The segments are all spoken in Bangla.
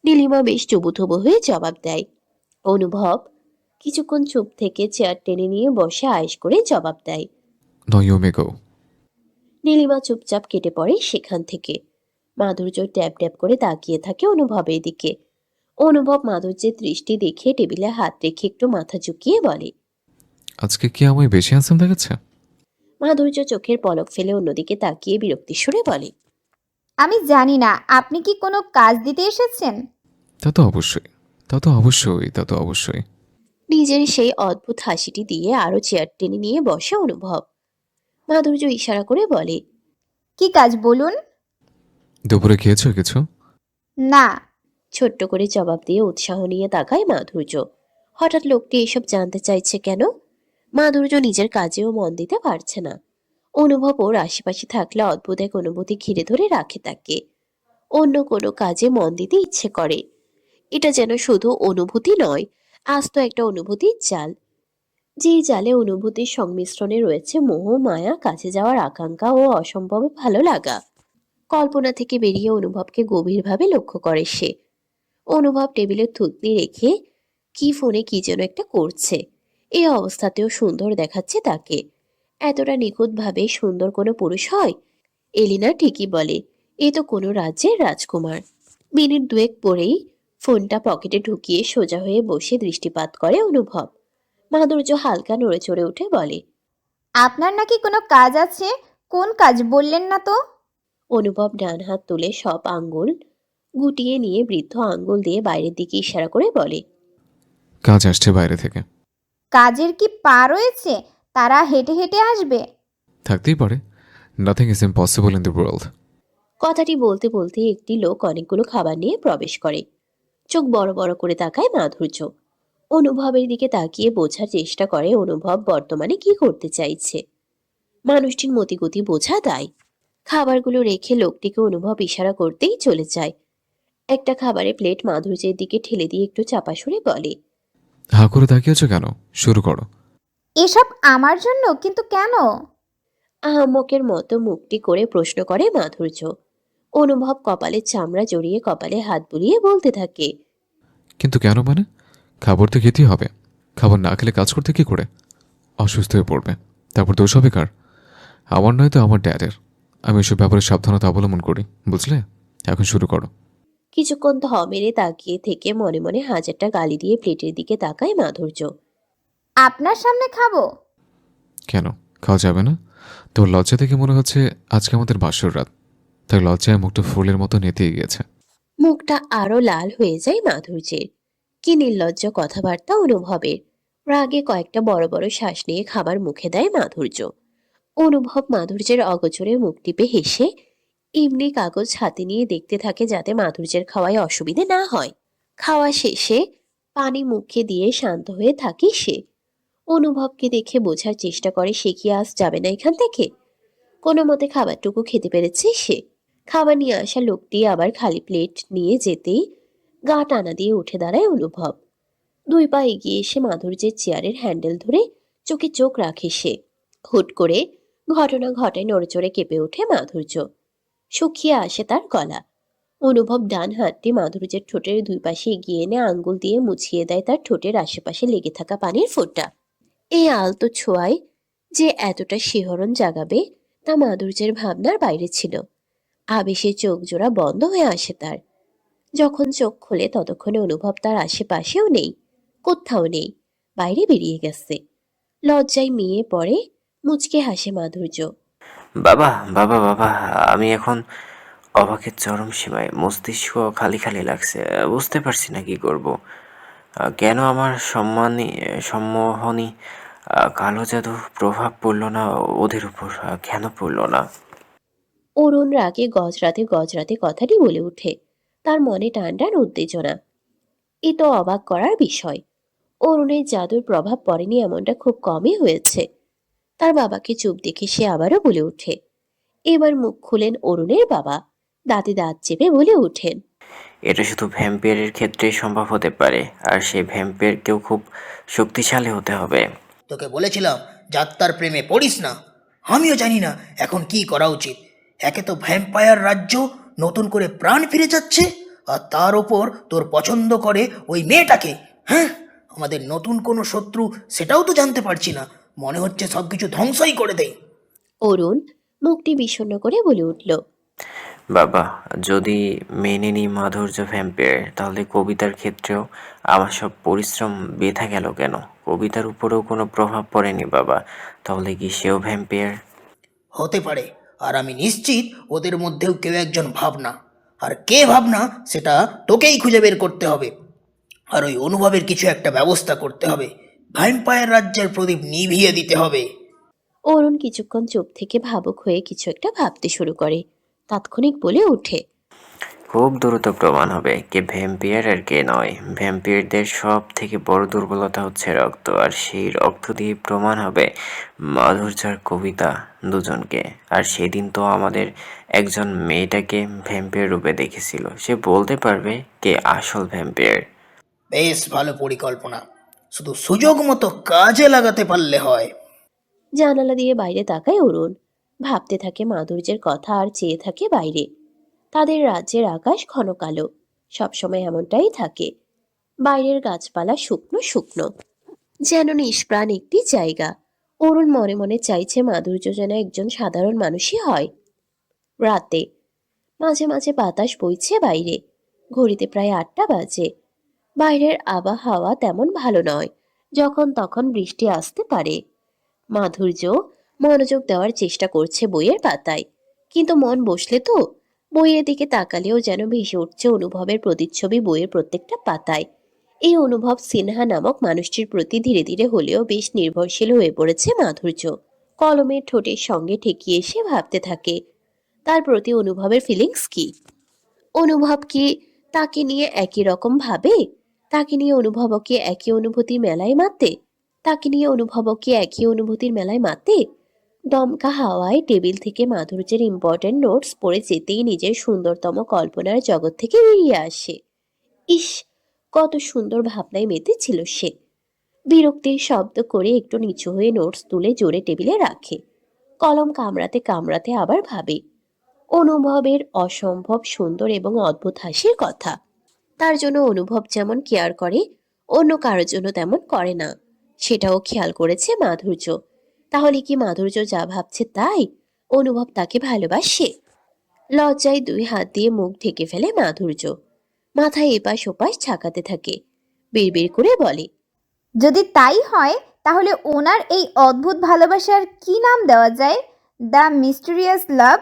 নীলিমা বেশ চুবুথুবু হয়ে জবাব দেয়। অনুভব কিছুক্ষণ চুপ থেকে চেয়ার টেনে নিয়ে বসে আয়েশ করে জবাব দেয়। No, you may go. Nilima চুপচাপ কেটে পড়ে সেখান থেকে। মাধুর্য ট্যাপ ট্যাপ করে তাকিয়ে থাকে অনুভবের দিকে। অনুভব মাধুর্যের দৃষ্টি দেখে টেবিলে হাত রেখে একটু মাথা ঝুঁকিয়ে বলে। আজকে কি আমায় বেশি হ্যান্ডসাম দেখাচ্ছে? মাধুর্য চোখের পলক ফেলে অন্যদিকে তাকিয়ে বিরক্তির সুরে বলে। আমি জানি না আপনি কি কোনো কাজ দিতে এসেছেন। তা তো অবশ্যই, তা তো অবশ্যই, তা তো অবশ্যই। নিজের সেই অদ্ভুত হাসিটি দিয়ে আরো চেয়ার টেনে নিয়ে বসে অনুভব। মাধুর্য ইশারা করে বলে। কি কাজ বলুন। দুপুরে খেয়েছো কিছু? না। ছোট্ট করে জবাব দিয়ে উৎসাহ নিয়ে তাকায় মাধুর্য। হঠাৎ লোকটি এসব জানতে চাইছে কেন? মাধুর্য নিজের কাজেও মন দিতে পারছে না। অনুভব ওর আশেপাশে থাকলে অদ্ভুত এক অনুভূতি ঘিরে ধরে রাখে তাকে। অন্য কোনো কাজে মন দিতে ইচ্ছে করে। এটা যেন শুধু অনুভূতি নয়, আস্ত একটা অনুভূতির জাল। যেই জালে অনুভূতির সংমিশ্রণে রয়েছে মোহ, মায়া, কাছে যাওয়ার আকাঙ্ক্ষা ও অসম্ভব ভালো লাগা। কল্পনা থেকে বেরিয়ে অনুভবকে গভীরভাবে লক্ষ্য করে সে। অনুভব টেবিলের থুতনি রেখে কি ফোনে কি যেন একটা করছে। এই অবস্থাতেও সুন্দর দেখাচ্ছে তাকে। এতটা নিখুঁতভাবে সুন্দর কোনো পুরুষ হয়? এলিনা ঠিকই বলে, এ তো কোনো রাজ্যের রাজকুমার। মিনিট দুয়েক পরেই ফোনটা পকেটে ঢুকিয়ে সোজা হয়ে বসে দৃষ্টিপাত করে অনুভব। মাধুর্য হালকা নড়ে চড়ে উঠে বলে। আপনার নাকি কোনো কাজ আছে, কোন কাজ বললেন না তো। অনুভব ডান হাত তুলে সব আঙ্গুল গুটিয়ে নিয়ে বৃদ্ধ আঙ্গুল দিয়ে বাইরের দিকে ইশারা করে বলে। কাজ আসছে বাইরে থেকে। কাজের কি পা রয়েছে, তারা হেঁটে হেঁটে আসবে। থাকতেই পারে। Nothing is impossible in the world. কথাটি বলতে বলতে একটি লোক অনেকগুলো খাবার নিয়ে প্রবেশ করে। চোখ বড় বড় করে তাকায় মাধুর্য। অনুভবের দিকে তাকিয়ে বোঝার চেষ্টা করে অনুভব বর্তমানে কি করতে চাইছে। মানুষটির মতিগতি বোঝা দায়। খাবারগুলো রেখে লোকটিকে অনুভব ইশারা করতেই চলে যায়। একটা খাবারের প্লেট মাধুর্যের দিকে ঠেলে দিয়ে একটু চাপা সুরে বলে। হা করে তাকিয়েছো কেন? শুরু করো। এসব আমার জন্য, কিন্তু কেন। আহাম্মকের মতো মুখটি করে প্রশ্ন করে মাধুর্য। অনুভব কপালের চামড়া জড়িয়ে কপালে হাত বুলিয়ে বলতে থাকে। কিন্তু কেন মানে? খাবার তো খেতেই হবে। খাবার না খেলে কাজ করতে কি করে? অসুস্থ হয়ে পড়বে, তারপর দোষ হবে কার? আমার নয় তো আমার ড্যাডের। আমি এসব ব্যাপারে সাবধানতা অবলম্বন করি, বুঝলে? এখন শুরু করো। কিছুক্ষণ থ মেরে তাকিয়ে থেকে মনে মনে হাজারটা গালি দিয়ে প্লেটের দিকে তাকায় মাধুর্য। আপনার সামনে খাবো। কেন খাওয়া যাবে না? তোর লজ্জা দেখে মনে হচ্ছে আজকে আমাদের বাসর রাত, তাই লজ্জায় মুখটা ফুলের মতো নেতিয়ে গিয়েছে। মুখটা আরো লাল হয়ে যায় মাধুর্যের। কি নির্লজ্জ কথাবার্তা অনুভবের। রাগে কয়েকটা বড় বড় শ্বাস নিয়ে খাবার মুখে দেয় মাধুর্য। অনুভব মাধুর্যের অগোচরে মুখ টিপে হেসে এমনি কাগজ হাতে নিয়ে দেখতে থাকে যাতে মাধুর্যের খাওয়ায় অসুবিধে না হয়। খাওয়া শেষে পানি মুখে দিয়ে শান্ত হয়ে থাকে সে। অনুভবকে দেখে বোঝার চেষ্টা করে সে কি আজ যাবে না এখান থেকে। কোনো মতে খাবারটুকু খেতে পেরেছে সে। খাবার নিয়ে আসা লোকটি আবার খালি প্লেট নিয়ে যেতেই গা টানা দিয়ে উঠে দাঁড়ায় অনুভব। দুই পা এগিয়ে এসে মাধুর্যের চেয়ারের হ্যান্ডেল ধরে চোখে চোখ রাখে সে। হুট করে ঘটনা ঘটায় নড়েচড়ে কেঁপে ওঠে মাধুর্য। শুকিয়ে আসে তার গলা। অনুভব ডান হাতটি মাধুর্যের ঠোঁটের দুই পাশে এগিয়ে এনে আঙ্গুল দিয়ে মুছিয়ে দেয় তার ঠোঁটের আশেপাশে লেগে থাকা পানির ফোঁটা। এই আলতো ছোঁয়ায় যে এতটা শিহরণ জাগাবে তা মাধুর্যের ভাবনার বাইরে ছিল। আবেশে চোখ জোড়া বন্ধ হয়ে আসে তার। যখন চোখ খোলে ততক্ষণে অনুভব তার আশেপাশেও নেই, কোথাও নেই, বাইরে বেরিয়ে গেছে। লজ্জায় মিয়ে পড়ে, মুচকে হাসে মাধুর্য। বাবা, বাবা, বাবা, আমি এখন অবাকের চরম সীমায়। মস্তিষ্ক খালি খালি লাগছে। বুঝতে পারছি না কি করব। কেন আমার সম্মোহনী কালো জাদু প্রভাব পড়ল না ওদের উপর? কেন পড়ল না? অরুণ রাগে গজরাতে গজরাতে কথাটি বলে ওঠে। তার মনে টান টান উত্তেজনা। এ তো অবাক করার বিষয়। অরুণের জাদুর প্রভাব পড়েনি এমনটা খুব কমই হয়েছে। তার বাবাকে চুপ দেখে সে আবারও বলে ওঠে। এবার মুখ খুলেন অরুণের বাবা। দাঁতে দাঁত চেপে বলে ওঠেন। এটা শুধু ভ্যাম্পায়ারের ক্ষেত্রেই সম্ভব হতে পারে, আর সেই ভ্যাম্পায়ারকেও খুব শক্তিশালী হতে হবে। তোকে বলেছিলাম যাত্রার প্রেমে পড়িস না। আমিও জানি না এখন কি করা উচিত। একে তো ভ্যাম্পায়ার রাজ্য নতুন করে প্রাণ ফিরে যাচ্ছে, আর তার ওপর তোর পছন্দ করে ওই মেয়েটাকে। হ্যাঁ, আমাদের নতুন কোনো শত্রু সেটাও তো জানতে পারছি না, মনে হচ্ছে সব কিছু ধ্বংসই করে দেয়। অরুণ মুখটি বিষণ্ণ করে বলে উঠল। বাবা, যদি মেনে নিই মাধুর্য ভ্যাম্পায়ার, তাহলে কবিতার ক্ষেত্রেও আমার সব পরিশ্রম বৃথা গেল কেন? কবিতার উপরেও কোনো প্রভাব পড়েনি বাবা, তাহলে কি সেও ভ্যাম্পায়ার? হতে পারে, আর আমি নিশ্চিত ওদের মধ্যেও কেউ একজন ভাবনা। আর কে ভাবনা সেটা তোকেই খুঁজে বের করতে হবে। আর ওই অনুভবের কিছু একটা ব্যবস্থা করতে হবে। ভ্যাম্পায়ার রাজ্যের প্রদীপ নিভিয়ে দিতে হবে। অরুণ কিছুক্ষণ চুপ থেকে ভাবুক হয়ে কিছু একটা ভাবতে শুরু করে, তাৎক্ষণিক বলে ওঠে। খুব দ্রুত প্রমাণ হবে কে ভ্যাম্পিয়ার আর কে নয়। ভ্যাম্পিয়ারদের সব থেকে বড় দুর্বলতা হচ্ছে রক্ত, আর সেই রক্ত দিয়ে প্রমাণ হবে মাধুর্যার কবিতা দুজনকে। আর সেদিন তো আমাদের একজন মেয়েটাকে ভ্যাম্পিয়ার রূপে দেখেছিল, সে বলতে পারবে কে আসল ভ্যাম্পিয়ার। বেশ ভালো পরিকল্পনা, শুধু সুযোগ মতো কাজে লাগাতে পারলে হয়। জানালা দিয়ে বাইরে তাকায় অরুণ, ভাবতে থাকে মাধুর্যের কথা আর চেয়ে থাকে বাইরে। তাদের রাজ্যের আকাশ ঘন কালো, সবসময় এমনটাই থাকে। বাইরের গাছপালা শুকনো শুকনো, যেন নিষ্প্রাণ একটি জায়গা। অরুণ মনে মনে চাইছে মাধুর্য যেন একজন সাধারণ মানুষই হয়। রাতে মাঝে মাঝে বাতাস বইছে বাইরে, ঘড়িতে প্রায় 8টা বাজে। বাইরের আবহাওয়া তেমন ভালো নয়, যখন তখন বৃষ্টি আসতে পারে। মাধুর্য মনোযোগ দেওয়ার চেষ্টা করছে বইয়ের পাতায়, কিন্তু মন বসলে তো বইয়ের দিকে তাকালেও যেন ভেসে উঠছে অনুভবের প্রতিচ্ছবি বইয়ের প্রত্যেকটা পাতায়। এই অনুভব সিনহা নামক মানুষটির প্রতি ধীরে ধীরে হলেও বেশ নির্ভরশীল হয়ে পড়েছে মাধুর্য। কলমের ঠোঁটের সঙ্গে ঠেকিয়ে এসে ভাবতে থাকে তার প্রতি অনুভবের ফিলিংস কি। অনুভব কি তাকে নিয়ে একই রকম ভাবে? তাকে নিয়ে অনুভবও কি একই অনুভূতির মেলায় মাতে? তাকে নিয়ে অনুভবও কি একই অনুভূতির মেলায় মাতে? দমকা হাওয়ায় টেবিল থেকে মাধুর্যের ইম্পর্ট্যান্ট নোটস পড়ে যেতেই নিজের সুন্দরতম কল্পনার জগৎ থেকে বেরিয়ে আসে। ইস, কত সুন্দর ভাবনায় মেতেছিল সে। বিরক্তির শব্দ করে একটু নিচু হয়ে নোটস তুলে জোরে টেবিলে রাখে। কলম কামড়াতে কামড়াতে আবার ভাবে অনুভবের অসম্ভব সুন্দর এবং অদ্ভুত হাসির কথা। তার জন্য অনুভব যেমন কেয়ার করে, অন্য কারোর জন্য তেমন করে না, সেটাও খেয়াল করেছে মাধুর্য। তাহলে কি মাধুর্য যা ভাবছে তাই? অনুভব তাকে ভালোবাসে? লজ্জায় 2 হাত দিয়ে মুখ ঢেকে ফেলে মাধুর্য, মাথায় এপাশ ওপাশ ঝাঁকাতে থাকে, বিড়বিড় করে বলে। যদি তাই হয় তাহলে ওনার এই অদ্ভুত ভালোবাসার কি নাম দেওয়া যায়? দ্য মিস্টেরিয়াস লাভ?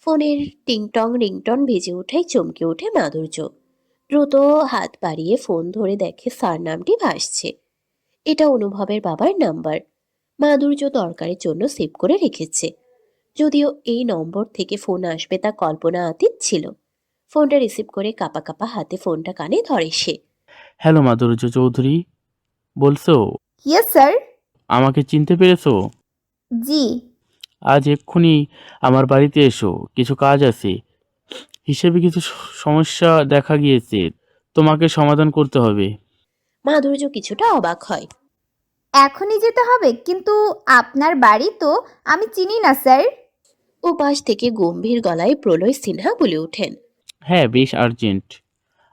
ফোনের টিংটং রিংটন ভেজে ওঠায় চমকে ওঠে মাধুর্য। দ্রুত হাত বাড়িয়ে ফোন ধরে দেখে স্যার নামটি ভাসছে। এটা অনুভবের বাবার নাম্বার। মাধুর্য দরকারের জন্য সেভ করে রেখেছে, যদিও এই নম্বর থেকে ফোন আসবে তা কল্পনা আতীত ছিল। ফোনটা রিসিভ করে কাঁপা কাঁপা হাতে ফোনটা কানে ধরে সে। হ্যালো মাধুর্য চৌধুরী বলছো? Yes sir. আমাকে চিনতে পেরেছো? জি। আজ এক্ষুনি আমার বাড়িতে এসো, কিছু কাজ আছে। হিসেবে কিছু সমস্যা দেখা গিয়েছে, তোমাকে সমাধান করতে হবে। মাধুর্য কিছুটা অবাক হয়। এখনই যেতে হবে? কিন্তু আপনার বাড়ি তো আমি চিনি না স্যার। ওপাশ থেকে গম্ভীর গলায় প্রলয় সিনহা বলে ওঠেন। হ্যাঁ, বেশ আর্জেন্ট।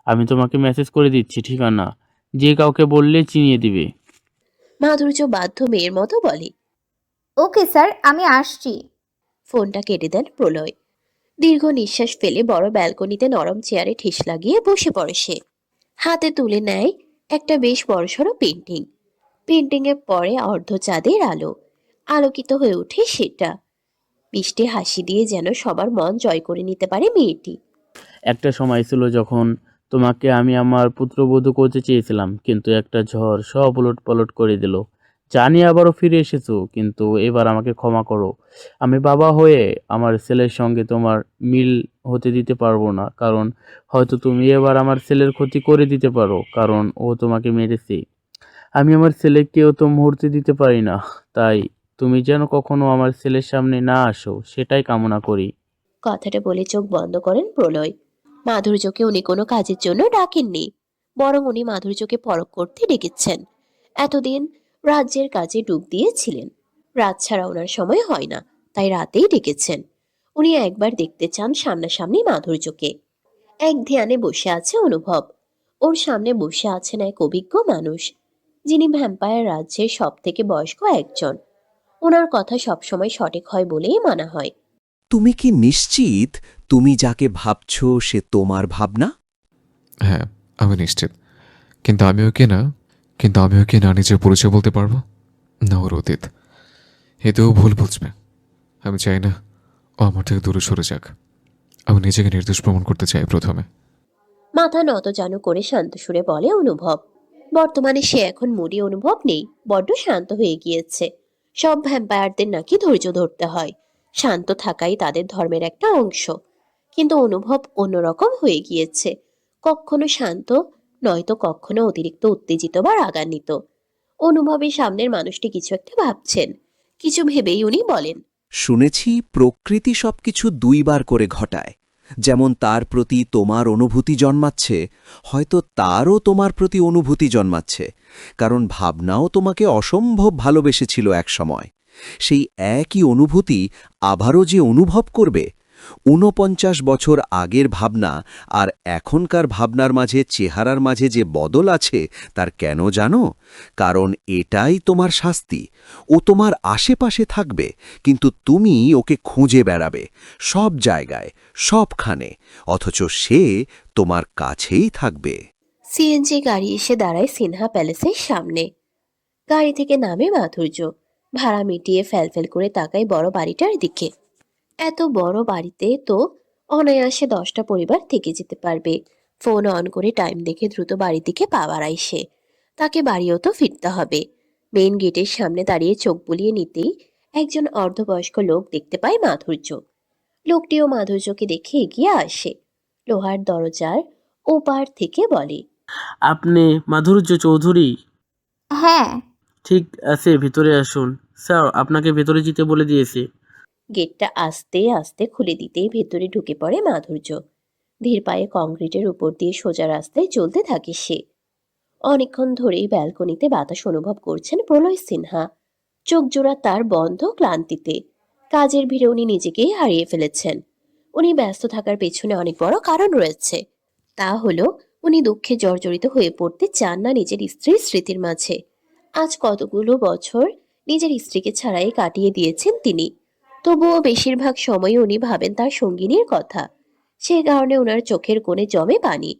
আমি তোমাকে মেসেজ করে দিচ্ছি ঠিকানা, যে কাউকে বললে চিনিয়ে দিবে। মাধুর্য বাধ্য মেয়ের মতো বলে। ওকে স্যার, আমি আসছি। ফোনটা কেটে দেন প্রলয়। দীর্ঘ নিঃশ্বাস ফেলে বড় ব্যালকনিতে নরম চেয়ারে ঠেস লাগিয়ে বসে পড়ে সে। হাতে তুলে নেয় একটা বেশ বড়সড় পেন্টিং। পেন্টিং এর পরে অর্ধ চাঁদের আলো, আলোকিত হয়ে ওঠে সেটা। মিষ্টি হাসি দিয়ে যেন সবার মন জয় করে নিতে পারে মেয়েটি। একটা সময় ছিল যখন তোমাকে আমি আমার পুত্রবধূ করতে চেয়েছিলাম, কিন্তু একটা ঝড় সব উলট পালট করে দিল। জানি আবারও ফিরে এসেছো, কিন্তু এবার আমাকে ক্ষমা করো। আমি বাবা হয়ে আমার ছেলের সঙ্গে তোমার মিল হতে দিতে পারবো না, কারণ হয়তো তুমি এবার আমার ছেলের ক্ষতি করে দিতে পারো, কারণ ও তোমাকে মেরেছে। আমি আমার ছেলেকেও তো মুহূর্তে দিতে পারি না, তাই তুমি যেন কখনো আমার ছেলের সামনে না আসো, সেটাই কামনা করি। কথাটা বলে চোখ বন্ধ করেন প্রলয়। মাধুর্যকে উনি কোনো কাজের জন্য ডাকেননি, বরং উনি মাধুর্যকে পরখ করতে ডেকেছেন। এতদিন রাজ্যের কাজে ডুব দিয়েছিলেন, রাত ছাড়া ওনার সময় হয় না, তাই রাতেই ডেকেছেন। উনি একবার দেখতে চান সামনাসামনি মাধুর্যকে। এক ধ্যানে বসে আছে অনুভব। ওর সামনে বসে আছেন এক অভিজ্ঞ মানুষ, যিনি ভ্যাম্পায়ার রাজ্যের সব থেকে বয়স্ক একজন। ওনার কথা সবসময় সঠিক হয় বলেই মানা হয়। তুমি কি নিশ্চিত তুমি যাকে ভাবছ সে তোমার ভাবনা? হ্যাঁ, আমি নিশ্চিত। কিন্তু আমি ওকে না নিজের পরিচয় বলতে পারবো না ওর অতীত। এতেও ভুল বুঝবে। আমি চাই না ও আমার থেকে দূরে সরে যাক। আমি নিজেকে নির্দোষ প্রমাণ করতে চাই প্রথমে। মাথা নত জানু করে শান্ত সুরে বলে অনুভব। বর্তমানে সে এখন মুডি অনুভব নেই, বড্ড শান্ত হয়ে গিয়েছে। সব ভ্যাম্পায়ারদের নাকি ধৈর্য ধরতে হয়, শান্ত থাকাই তাদের ধর্মের একটা অংশ। কিন্তু অনুভব অন্যরকম হয়ে গিয়েছে, কখনো শান্ত, নয়তো কখনো অতিরিক্ত উত্তেজিত বা রাগান্বিত। অনুভবের সামনের মানুষটি কিছু একটা ভাবছেন। কিছু ভেবেই উনি বলেন, শুনেছি প্রকৃতি সবকিছু দুইবার করে ঘটায়। যেমন তার প্রতি তোমার অনুভূতি জন্মাচ্ছে, হয়তো তারও তোমার প্রতি অনুভূতি জন্মাচ্ছে, কারণ ভাবনাও তোমাকে অসম্ভব ভালোবেসেছিল এক সময়। সেই একই অনুভূতি আবারও যে অনুভব করবে, ৪৯ বছর আগের ভাবনা আর এখনকার ভাবনার মাঝে চেহারার মাঝে যে বদল আছে তার কেন জানো? কারণ এটাই তোমার শাস্তি। ও তোমার আশেপাশে থাকবে, কিন্তু তুমি ওকে খুঁজে বেড়াবে সব জায়গায়, সবখানে, অথচ সে তোমার কাছেই থাকবে। সিএনজি গাড়ি এসে দাঁড়ায় সিনহা প্যালেসের সামনে। গাড়ি থেকে নামে মাধুর্য। ভাড়া মিটিয়ে ফ্যালফ্যাল করে তাকায় বড় বাড়িটার দিকে। এত বড় বাড়িতে তো অনায়াসে 10টা পরিবার থেকে যেতে পারবে। ফোন অন করে টাইম দেখে দ্রুত বাড়ির দিকে পা বাড়ায় সে। তাকে বাড়িও তো ফিরতে হবে। মেইন গেটের সামনে দাঁড়িয়ে চোখ বুলিয়ে নিতেই একজন অর্ধবয়স্ক লোক দেখতে পায় মাধুর্য। লোকটিও মাধুর্যকে দেখে এগিয়ে আসে। লোহার দরজার ওপার থেকে বলে, আপনি মাধুর্য চৌধুরী? হ্যাঁ। ঠিক আছে, ভিতরে আসুন। স্যার আপনাকে ভেতরে যেতে বলে দিয়েছে। গেটটা আস্তে আস্তে খুলে দিতেই ভেতরে ঢুকে পড়ে মাধুর্য। ধীর পায়ে কংক্রিটের উপর দিয়ে সোজা রাস্তায় চলতে থাকে সে। অনেকক্ষণ ধরেই ব্যালকনিতে বাতাস অনুভব করছেন প্রলয় সিনহা। চোখ জোড়া তার বন্ধ ক্লান্তিতে। কাজের ভিড়ে উনি নিজেকেই হারিয়ে ফেলেছেন। উনি ব্যস্ত থাকার পেছনে অনেক বড় কারণ রয়েছে। তা হলো উনি দুঃখে জর্জরিত হয়ে পড়তে চান না নিজের স্ত্রীর স্মৃতির মাঝে। আজ কতগুলো বছর নিজের স্ত্রীকে ছাড়াই কাটিয়ে দিয়েছেন তিনি। তবুও বেশিরভাগ সময় উনি ভাবেন তার সঙ্গিনীর কথা। সে কারণে ওনার চোখের কোণে জমে পানি।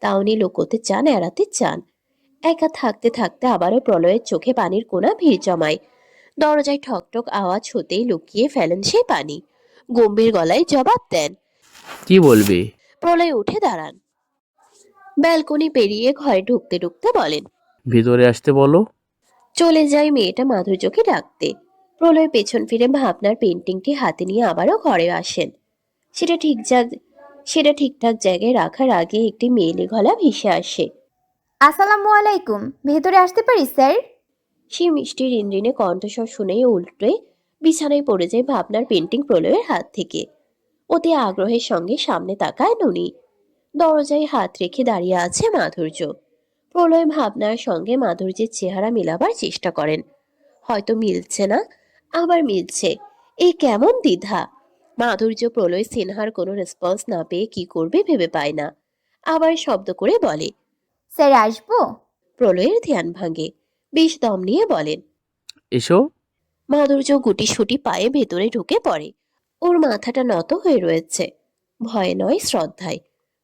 তা উনি লুকোতে চান, এড়াতে চান। একা থাকতে থাকতে আবারও প্রলয়ের চোখে পানির কোণা ভিড় জমায়। দরজায় ঠকঠক আওয়াজ হতেই লুকিয়ে ফেলেন সেই পানি। গম্ভীর গলায় জবাব দেন। কি বলবে? প্রলয় উঠে দাঁড়ান। ব্যালকনি পেরিয়ে ঘরে ঢুকতে ঢুকতে বলেন, ভিতরে আসতে বলো। চলে যায় মেয়েটা মাধুর্যকে ডাকতে। প্রলয় পেছন ফিরে ভাবনার পেন্টিংটি হাতে নিয়ে আবারও ঘরে আসেন। সেটা সেটা ঠিকঠাক জায়গায় রাখার আগে একটি মেয়েলি গলা ভেসে আসে। আসসালামু আলাইকুম, ভেতরে আসতে পারি স্যার? সে মিষ্টি রিনরিনে কণ্ঠস্বর শুনেই উল্টে বিছানায় পড়ে যায় ভাবনার পেন্টিং প্রলয়ের হাত থেকে। অতি আগ্রহের সঙ্গে সামনে তাকায় ননি। দরজায় হাত রেখে দাঁড়িয়ে আছে মাধুর্য। প্রলয় ভাবনার সঙ্গে মাধুর্যের চেহারা মেলাবার চেষ্টা করেন। হয়তো মিলছে না, আবার মিলছে। এই কেমন দ্বিধা! মাধুর্য প্রলয় সিনহার কোনো রেসপন্স না পেয়ে কি করবে ভেবে পায় না। আবার শব্দ করে বলে, স্যার আসবো? প্রলয়ের ধ্যান ভাঙে। বেশ দম নিয়ে বলেন। এসো। মাধুর্য গুটিসুটি পায়ে ভেতরে ঢুকে পড়ে। ওর মাথাটা নত হয়ে রয়েছে। ভয়ে নয়, শ্রদ্ধায়।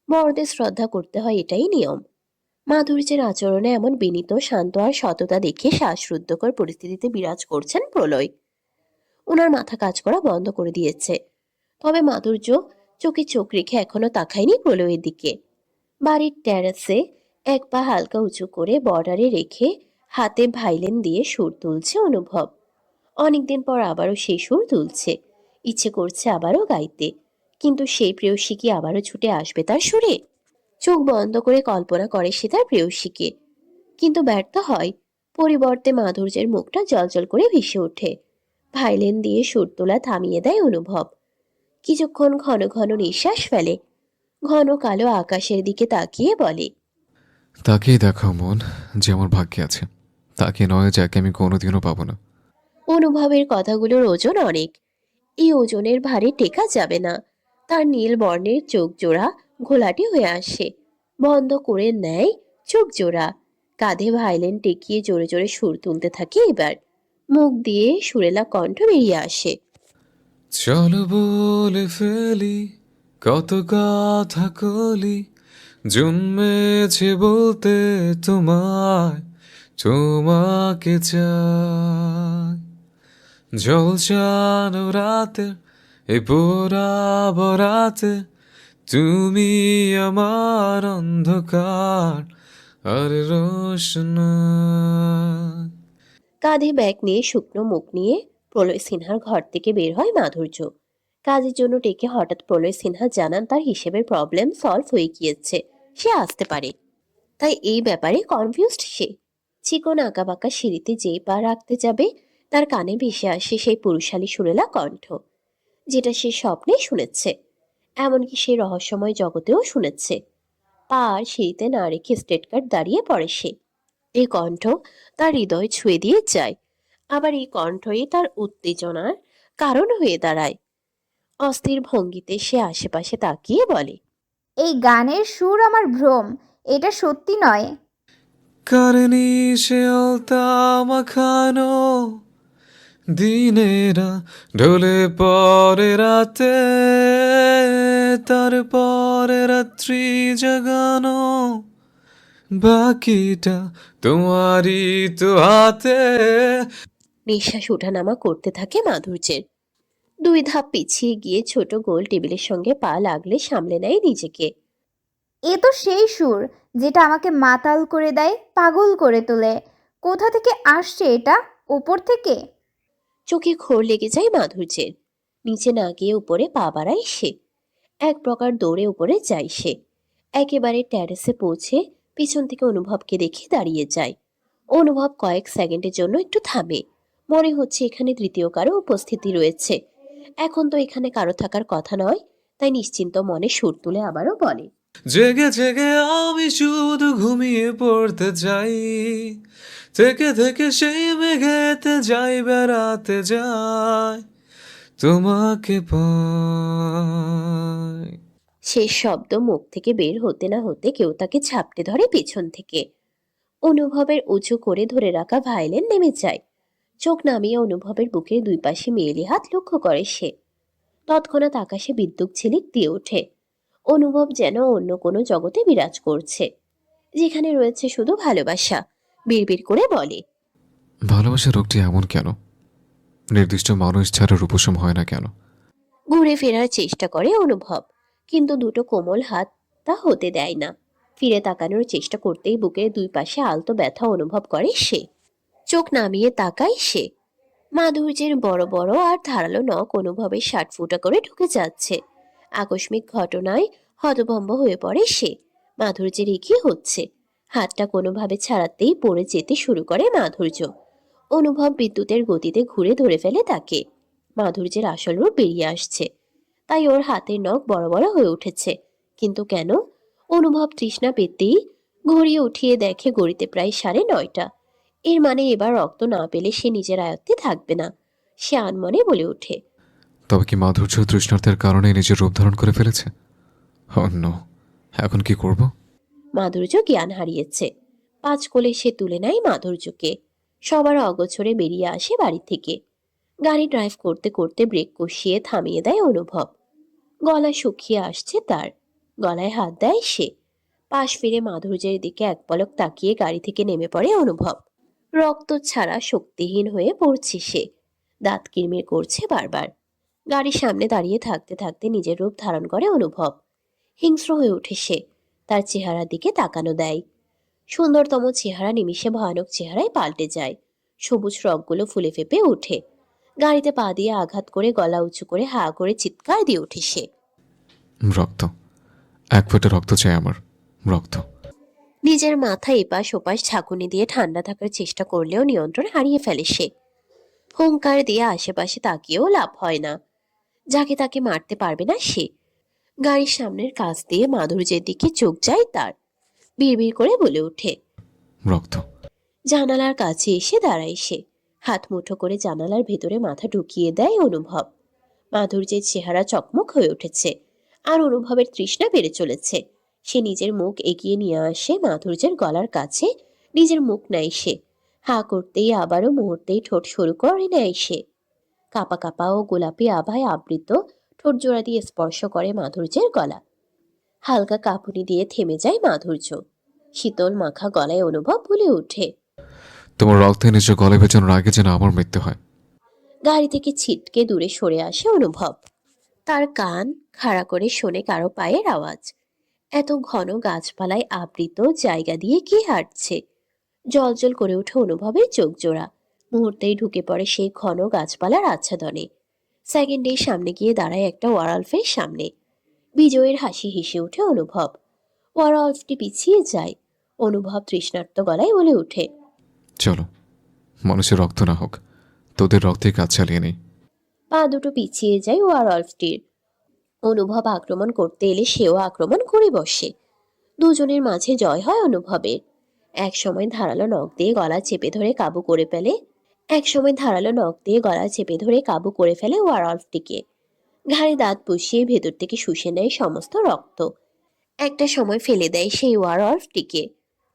বড়দের শ্রদ্ধা করতে হয়, এটাই নিয়ম। মাধুর্যের আচরণে এমন বিনীত, শান্ত আর সততা দেখে শ্বাসরুদ্ধকর পরিস্থিতিতে বিরাজ করছেন প্রলয়। ওনার মাথা কাজ করা বন্ধ করে দিয়েছে। তবে মাধুর্য চোখে চোখ রেখে এখনো তাকায়নি প্রলয়ের দিকে। বাড়ির টেরাসে এক পা হালকা উঁচু করে বর্ডারে রেখে হাতে ভাইলেন দিয়ে সুর তুলছে অনুভব। অনেকদিন পর আবারও সেই সুর তুলছে। ইচ্ছে করছে আবারও গাইতে, কিন্তু সেই প্রেয়সী কি আবারও ছুটে আসবে তার সুরে? চোখ বন্ধ করে কল্পনা করে সে তার প্রেয়সীকে, কিন্তু ব্যর্থ হয়। পরিবর্তে মাধুর্যের মুখটা জলজল করে ভেসে ওঠে। ভাইলেন দিয়ে সুর তোলা থামিয়ে দেয় অনুভব। কিছুক্ষণ ঘন ঘন নিঃশ্বাস ফেলে। ঘন কালো আকাশের দিকে তাকিয়ে বলে, তাকেই দেখাও মন, যে আমার ভাগ্যে আছে। তাকে নয় যাকে আমি কোনোদিনও পাবো না। অনুভবের কথাগুলোর ওজন অনেক। এই ওজনের ভারে টেকা যাবে না। তার নীল বর্ণের চোখ জোড়া ঘোলাটে হয়ে আসে, বন্ধ করে নেয় চোখ জোড়া, কাঁধে ভাইলেন টেকিয়ে জোরে জোরে সুর তুলতে থাকে। এবার মুখ দিয়ে সুরেলা কণ্ঠ বেরিয়ে আসে। চলো বলে ফেলি কত কথা কলি, জন্মেছে বলতে তোমায়, তোমাকে চাই। জলছানো রাতে এই পোড়া বরাতে, তুমি আমার অন্ধকার আর রোশনাই। কাঁধে ব্যাগ নিয়ে শুকনো মুখ নিয়ে প্রলয় সিনহার ঘর থেকে বের হয় মাধুর্য। কাজের জন্য ডেকে হঠাৎ প্রলয় সিনহা জানান তার হিসেবের প্রবলেম সলভ হয়ে গিয়েছে, সে আসতে পারে। তাই এই ব্যাপারে কনফিউজড সে। চিকন আঁকাবাঁকা সিঁড়িতে যেই পা রাখতে যাবে, তার কানে ভেসে আসে সেই পুরুষালী সুরেলা কণ্ঠ, যেটা সে স্বপ্নে শুনেছে, এমনকি সেই রহস্যময় জগতেও শুনেছে। পা আর সিঁড়িতে না রেখে স্ট্রেট কাট দাঁড়িয়ে পড়ে সে। এই কণ্ঠ তার হৃদয় ছুঁয়ে দিয়ে যায়, আবার এই কণ্ঠই তার উত্তেজনার কারণ হয়ে দাঁড়ায়। অস্থির ভঙ্গিতে সে আশেপাশে তাকিয়ে বলে, এই গানের সুর আমার ভ্রম, এটা সত্যি নয়। কারণি সে অলতা মাখানো দিনেরা ঢলে পরে রাতে, তারপরে রাত্রি জাগানো, বাকিটা তোমারই তো হাতে। নিঃশ্বাস ওঠানামা করতে থাকে মাধুর্যের। দুই ধাপ পিছিয়ে গিয়ে ছোট গোল টেবিলের সঙ্গে পা লাগলে সামলে নেয় নিজেকে। এ তো সেই সুর যেটা আমাকে মাতাল করে দেয়, পাগল করে তোলে। কোথা থেকে আসছে এটা? ওপর থেকে? চোখে ঘোর লেগে যায় মাধুর্যের। নিচে না গিয়ে উপরে পা বাড়ায় সে। এক প্রকার দৌড়ে উপরে যায় সে। একেবারে ট্যারেসে পৌঁছে পিছন থেকে অনুভবকে দেখে দাঁড়িয়ে যায়। অনুভব কয়েক সেকেন্ডের জন্য একটু থামে, মনে হচ্ছে এখানে তৃতীয় কারো উপস্থিতি রয়েছে। এখন তো এখানে কারো থাকার কথা নয়, তাই নিশ্চিন্ত মনে সুর তুলে আবারও বলে, জেগে জেগে আমি শুধু ঘুমিয়ে পড়তে চাই, থেকে থেকে সেই মেঘেতে যাই, বেড়াতে যাই, তোমাকে পাই। শেষ শব্দ মুখ থেকে বের হতে না হতে কেউ তাকে ঝাপটে ধরে পেছন থেকে। অনুভবের উঁচু করে ধরে রাখা ভাইলেন নেমে যায়। চোখ নামিয়ে অনুভবের বুকের দুই পাশে মেয়েলি হাত লক্ষ্য করে সে। তৎক্ষণাৎ আকাশে বিদ্যুৎ ঝিলিক দিয়ে ওঠে। অনুভব যেন অন্য কোনো জগতে বিরাজ করছে, যেখানে রয়েছে শুধু ভালোবাসা। বিড়বিড় করে বলে, ভালোবাসার রোগটি এমন কেন? নির্দিষ্ট মানুষ ছাড়া উপশম হয় না কেন? ঘুরে ফেরার চেষ্টা করে অনুভব, কিন্তু দুটো কোমল হাত তা হতে দেয় না। ফিরে তাকানোর চেষ্টা করতেই বুকের দুই পাশে আলতো ব্যথা অনুভব করে সে। চোখ নামিয়ে তাকায় সে। মাধুর্যের বড় বড় আর ধারালো নখ অনুভবের 60 ফুটা করে ঢুকে যাচ্ছে। আকস্মিক ঘটনায় হতভম্ব হয়ে পড়ে সে। মাধুর্যের কি হচ্ছে? হাতটা কোনোভাবে ছাড়াতেই পড়ে যেতে শুরু করে মাধুর্য। অনুভব বিদ্যুতের গতিতে ঘুরে ধরে ফেলে তাকে। মাধুর্যের আসল রূপ বেরিয়ে আসছে, তাই ওর হাতের নখ বড় বড় হয়ে উঠেছে। কিন্তু কেন? অনুভব তৃষ্ণা পেতেই ঘড়ি উঠিয়ে দেখে ঘড়িতে প্রায় 9:30। এর মানে এবার রক্ত না পেলে সে নিজের আয়ত্তে থাকবে না। সে আনমনে বলে ওঠে, তবে কি মাধুর্য তৃষ্ণার্তের কারণে নিজের রূপ ধারণ করে ফেলেছে? অন্য এখন কি করব? মাধুর্য জ্ঞান হারিয়েছে। 5 কোলে সে তুলে নেয় মাধুর্যকে। সবার অগোচরে বেরিয়ে আসে বাড়ি থেকে। গাড়ি ড্রাইভ করতে করতে ব্রেক কষিয়ে থামিয়ে দেয় অনুভব। গলা শুকিয়ে আসছে তার। গলায় হাত দেয় সে। পাশ ফিরে মাধুর্যের দিকে এক পলক তাকিয়ে গাড়ি থেকে নেমে পড়ে অনুভব। রক্ত ছাড়া শক্তিহীন হয়ে পড়ছে সে। দাঁত কিরমির করছে বারবার। গাড়ির সামনে দাঁড়িয়ে থাকতে থাকতে নিজের রূপ ধারণ করে অনুভব। হিংস্র হয়ে ওঠে সে। তার চেহারার দিকে তাকানো দেয়। সুন্দরতম চেহারা নিমিষে ভয়ানক চেহারায় পাল্টে যায়। সবুজ রগগুলো ফুলে ফেপে ওঠে। গাড়িতে পা দিয়ে আঘাত করে গলা উঁচু করে হা করে চিৎকার দিয়ে ওঠে সে। রক্ত, এক ফোঁটা রক্ত চাই আমার, রক্ত। নিজের মাথা এপাশ ওপাশ ঝাঁকুনি দিয়ে ঠান্ডা থাকার চেষ্টা করলেও নিয়ন্ত্রণ হারিয়ে ফেলে সে। হুঙ্কার দিয়ে আশেপাশে তাকিয়েও লাভ হয় না। যাকে তাকে মারতে পারবে না সে। গাড়ির সামনের কাছ দিয়ে মাধুর্যের দিকে চোখ যায় তার। বিড়বিড় করে বলে ওঠে, রক্ত। জানালার কাছে এসে দাঁড়ায় সে। হাত মুঠো করে জানালার ভেতরে মাথা ঢুকিয়ে দেয় অনুভব। মাধুর্যের চেহারা চকমক হয়ে উঠেছে। আর অনুভবের তৃষ্ণা বেড়ে চলেছে। সে নিজের মুখ এগিয়ে নিয়ে আসে মাধুর্যের গলার কাছে। নিজের মুখ নেয় সে। হা করতেই আবারও মুহূর্তেই ঠোঁট শুরু করে নেয় সে। কাপা কাপা ও গোলাপি আভায় আবৃত ঠোঁট জোড়া দিয়ে স্পর্শ করে মাধুর্যের গলা। হালকা কাঁপুনি দিয়ে থেমে যায় মাধুর্য। শীতল মাখা গলায় অনুভব বলে ওঠে, তোমার রক্তে নিজের গলায় ভেজানোর আগে যেন আমার মৃত্যু হয়। গাড়ি থেকে ছিটকে দূরে সরে আসে অনুভব। তার কান খাড়া করে শোনে কারো পায়ের আওয়াজ। এত ঘন গাছপালায় আবৃত জায়গা দিয়ে কে হাঁটছে? জলজল করে ওঠে অনুভবের চোখ জোড়া। মুহূর্তেই ঢুকে পড়ে সেই ঘন গাছপালার আচ্ছাদনে। সেকেন্ডের সামনে গিয়ে দাঁড়ায় একটা ওয়ারলফের সামনে। বিজয়ের হাসি হেসে ওঠে অনুভব। ওয়ারলফটি পিছিয়ে যায়। অনুভব তৃষ্ণার্ত গলায় বলে ওঠে, চলো, মানুষের রক্ত না হোক, তোদের রক্তে কাজ চালিয়ে নেই। পা দুটো পিছিয়ে যায় ওয়ারলফটির। অনুভব আক্রমণ করতে এলে সেও আক্রমণ করে বসে। দুজনের মাঝে জয় হয় অনুভবের। এক সময় ধারালো নখ দিয়ে গলা চেপে ধরে কাবু করে ফেলে ওয়ারলফটিকে। ঘাড়ে দাঁত পুষিয়ে ভেতর থেকে শুষে নেয় সমস্ত রক্ত। একটা সময় ফেলে দেয় সেই ওয়ারলফটিকে।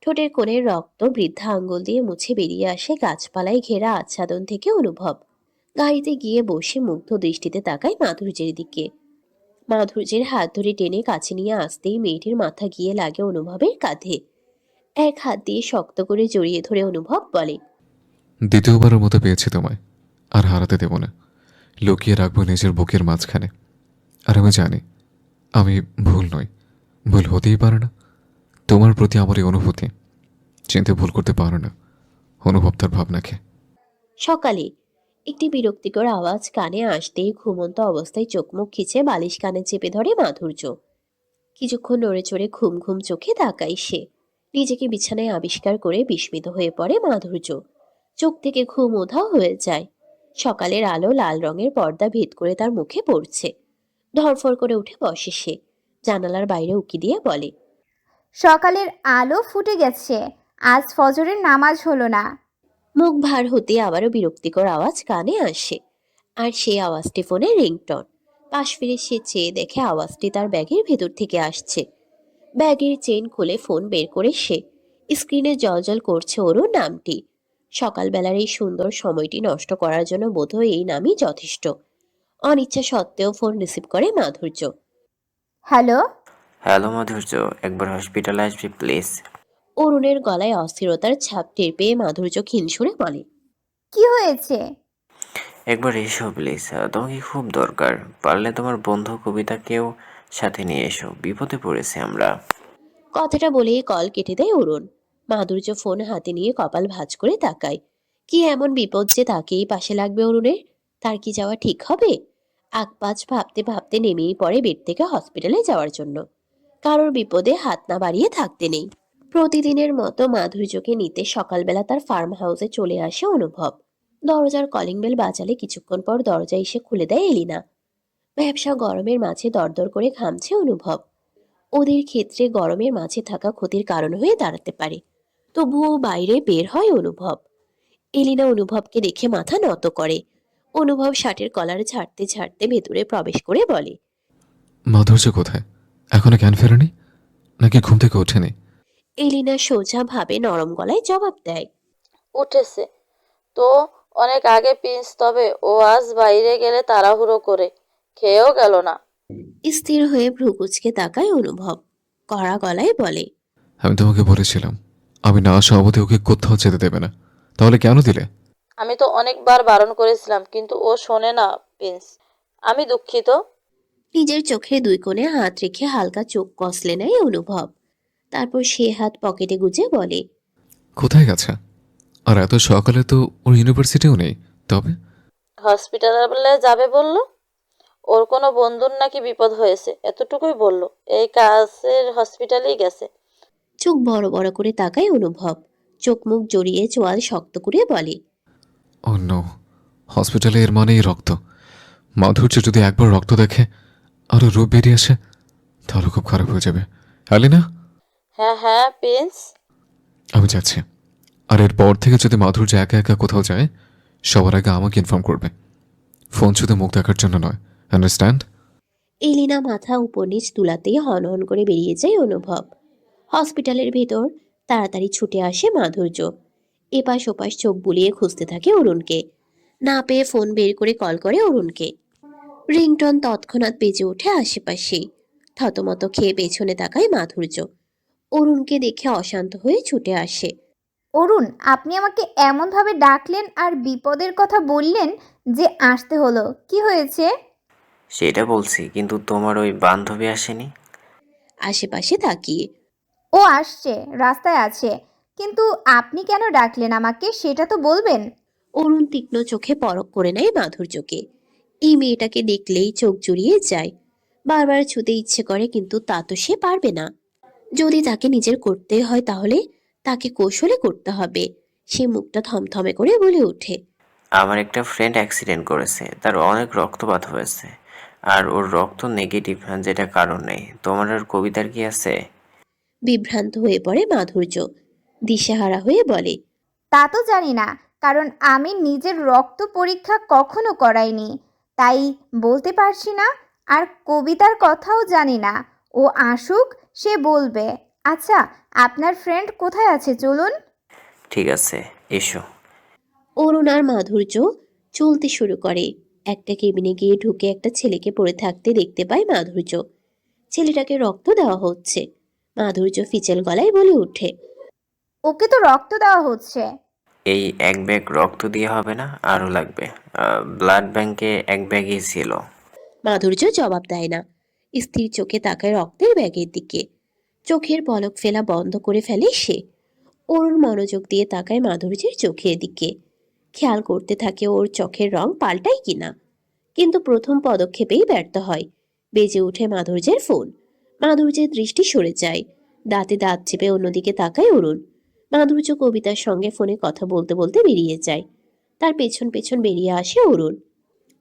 ঠোঁটের কোণের রক্ত বৃদ্ধা আঙ্গুল দিয়ে মুছে বেরিয়ে আসে গাছপালায় ঘেরা আচ্ছাদন থেকে অনুভব। গাড়িতে গিয়ে বসে মুগ্ধ দৃষ্টিতে তাকায় মাধুর্যের দিকে। মাধুর্যের হাত ধরে টেনে কাছে নিয়ে আসতেই মেয়েটির মাথা গিয়ে লাগে অনুভবের কাঁধে। এক হাত দিয়ে শক্ত করে জড়িয়ে ধরে অনুভব বলে, দ্বিতীয়বারের মতো পেয়েছি তোমায়, আর হারাতে দেব না। লুকিয়ে রাখবো নিজের বুকের মাঝখানে। আর আমি জানি আমি ভুল নই, ভুল হতেই পারে না। তোমার প্রতি আমার এই অনুভূতি চিনতে ভুল করতে পারো না অনুভব তার ভাবনাকে। সকালে একটি বিরক্তিকর আওয়াজ কানে আসতেই ঘুমন্ত অবস্থায় চোখ মুখ খিচে বালিশ কানে চেপে ধরে মাধুর্য। কিছুক্ষণ নড়ে চড়ে ঘুম ঘুম চোখে তাকায় সে। নিজেকে বিছানায় আবিষ্কার করে বিস্মিত হয়ে পড়ে মাধুর্য। চোখ থেকে ঘুম উধাও হয়ে যায়। সকালের আলো লাল রঙের পর্দা ভেদ করে তার মুখে পড়ছে। ধরফর করে উঠে বসে সে। জানালার বাইরে উকি দিয়ে বলে, সকালের আলো ফুটে গেছে, আজ ফজরের নামাজ হলো না। মুখ ভার হতে আবারও বিরক্তিকর আওয়াজ কানে আসে। আর সেই আওয়াজটি ফোনের রিংটন। পাশ ফিরে সে চেয়ে দেখে আওয়াজটি তার ব্যাগের ভেতর থেকে আসছে। ব্যাগের চেন খুলে ফোন বের করে সে স্ক্রিনে জলজল করছে ওর নামটি। সকালবেলার এই সুন্দর সময়টি নষ্ট করার জন্য বোধহয় এই নামই যথেষ্ট। অনিচ্ছা সত্ত্বেও ফোন রিসিভ করে মাধুর্য। হ্যালো। হ্যালো মাধুর্য, একবার হসপিটালে আসবি প্লিজ। অরুণের গলায় অস্থিরতার ছাপ টের পেয়ে মাধুর্য ক্ষীণ সুরে বলে, কি হয়েছে? একবার এসো প্লিজ, তোমাকে খুব দরকার। পারলে তোমার বন্ধু কবিতাকেও সাথে নিয়ে এসো, বিপদে পড়েছি আমরা। কথাটা বলেই কল কেটে দেয় অরুণ। মাধুর্য ফোন হাতে নিয়ে কপাল ভাঁজ করে তাকায়। কি এমন বিপদ যে তাকেই পাশে লাগবে অরুণের? তার কি যাওয়া ঠিক হবে? আকপাজ ভাবতে ভাবতে নেমেই পড়ে বেড থেকে হসপিটালে যাওয়ার জন্য। কারোর বিপদে হাত না বাড়িয়ে থাকতে নেই। প্রতিদিনের মতো মাধুর্যকে নিতে সকালবেলা তার ফার্ম হাউসে চলে আসে অনুভব। দরজার কলিং বেল বাজালে কিছুক্ষণ পর দরজা এসে খুলে দেয় এলিনা। ব্যবসা গরমের মাঝে দরদর করে ঘামছে অনুভব। ওদের ক্ষেত্রে গরমের মাঝে থাকা ক্ষতির কারণ হয়ে দাঁড়াতে পারে। তবুও বাইরে বের হয় অনুভব। এলিনা অনুভবকে দেখে মাথা নত করে। অনুভব শার্টের কলার ঝাড়তে ঝাড়তে ভেতরে প্রবেশ করে বলে, মাধুর্য কোথায়? এখনো জ্ঞান ফেরেনি নাকি ঘুম থেকে ওঠেনি? এলিনা সোজা ভাবে নরম গলায় জবাব দেয়, উঠেছে তো অনেক আগে প্রিন্স, তবে ও আজ বাইরে গেলে তাড়াহুড়ো করে খেয়েও গেল না। স্থির হয়ে ভ্রু কুঁচকে তাকায় অনুভব। কড়া গলায় বলে, আমি তোমাকে বলেছিলাম আমি না আসা অবধি ওকে কোথাও যেতে দেবে না, তাহলে কেন দিলে? আমি তো অনেকবার বারণ করেছিলাম, কিন্তু ও শোনে না প্রিন্স। আমি দুঃখিত। নিজের চোখে দুই কোণে হাত রেখে হালকা চোখ কসলে নেয় অনুভব। তারপর সে হাত পকেটে গুজে বলে, কোথায় গেছে? আর এত সকালে তো ওর ইউনিভার্সিটিও নেই। তবে হসপিটালে যাবে বলল। ওর কোনো বন্ধুর নাকি বিপদ হয়েছে, এতটুকুই বলল। এই কাছের হসপিটালেই গেছে। চোখ বড় বড় করে তাকায় অনুভব। চোখ মুখ জড়িয়ে চোয়াল শক্ত করে বলে, ও নো, হসপিটালে এর মানেই রক্ত। মাধুর্য যদি একবার রক্ত দেখে আরও রূপ বেরিয়ে আসে তাহলে খুব খারাপ হয়ে যাবে। আলিনা, হ্যাঁ হ্যাঁ প্রিন্স। আমি যাচ্ছি। আর এরপর থেকে যদি মাধুর্য একা একা কোথাও যায় সবার আগে আমাকে ইনফর্ম করবে। ফোন শুধু মুখ দেখার জন্য নয়, আন্ডারস্ট্যান্ড? এলিনা মাথা উপর নিচ তুলাতেই হনহন করে বেরিয়ে যায় অনুভব। হসপিটালের ভেতর তাড়াতাড়ি ছুটে আসে মাধুর্য। এপাশ ওপাশ চোখ বুলিয়ে খুঁজতে থাকে অরুণকে। না পেয়ে ফোন বের করে কল করে অরুণকে। রিংটন তৎক্ষণাৎ বেজে ওঠে আশেপাশে। থতমত খেয়ে পেছনে তাকায় মাধুর্য। অরুণকে দেখে অশান্ত হয়ে ছুটে আসে। অরুণ, আপনি আমাকে এমনভাবে ডাকলেন আর বিপদের কথা বললেন যে আসতে হলো। কি হয়েছে? সেটা বলছি, কিন্তু তোমার ওই বান্ধবী আসেনি? আশেপাশে তাকিয়ে ও আসছে, রাস্তায় আছে। কিন্তু আপনি কেন ডাকলেন আমাকে সেটা তো বলবেন। অরুণ তীক্ষ্ণ চোখে পরখ করে নেয় মাধুর্যকে। এই মেয়েটাকে দেখলেই চোখ জুড়িয়ে যায়। বারবার ছুতে ইচ্ছে করে, কিন্তু তা তো সে পারবে না। যদি তাকে নিজের করতে হয় তাহলে তাকে কৌশলে করতে হবে। সে মুখটা থমথমে করে বলে ওঠে। আমার একটা ফ্রেন্ড অ্যাক্সিডেন্ট করেছে, তার অনেক রক্তপাত হয়েছে। আর ওর রক্ত নেগেটিভ, যেটা কারণ নেই। তোমার আর কবিতার কি আছে? বিভ্রান্ত হয়ে পড়ে মাধুর্য। দিশেহারা হয়ে বলে, তা তো জানি না, কারণ আমি নিজের রক্ত পরীক্ষা কখনো করাইনি, তাই বলতে পারছি না। আর কবিতার কথাও জানি না। ও আসুক, সে বলবে। আচ্ছা, আপনার ফ্রেন্ড কোথায় আছে চলুন। ঠিক আছে, এসো। অরুণ আর মাধুর্য চলতে শুরু করে। একটা কেবিনে গিয়ে ঢুকে একটা ছেলেকে পড়ে থাকতে দেখতে পায় মাধুর্য। ছেলেটাকে রক্ত দেওয়া হচ্ছে। মাধুর্য ফিচেল গলায় বলে ওঠে, ওকে তো রক্ত দেওয়া হচ্ছে। এই এক ব্যাগ রক্ত দিয়ে হবে না, আরও লাগবে। ব্লাড ব্যাংকে এক ব্যাগই ছিল। মাধুর্য জবাব দেয় না। স্থির চোখে তাকায় রক্তের ব্যাগের দিকে। চোখের পলক ফেলা বন্ধ করে ফেলে সে। অরুণ মনোযোগ দিয়ে তাকায় মাধুর্যের চোখের দিকে। খেয়াল করতে থাকে ওর চোখের রং পাল্টায় কিনা। কিন্তু প্রথম পদক্ষেপেই ব্যর্থ হয়। বেজে ওঠে মাধুর্যের ফোন। মাধুর্যের দৃষ্টি সরে যায়। দাঁতে দাঁত চেপে অন্যদিকে তাকায় অরুণ। মাধুর্য কবিতার সঙ্গে ফোনে কথা বলতে বলতে বেরিয়ে যায়। তার পেছন পেছন বেরিয়ে আসে অরুণ।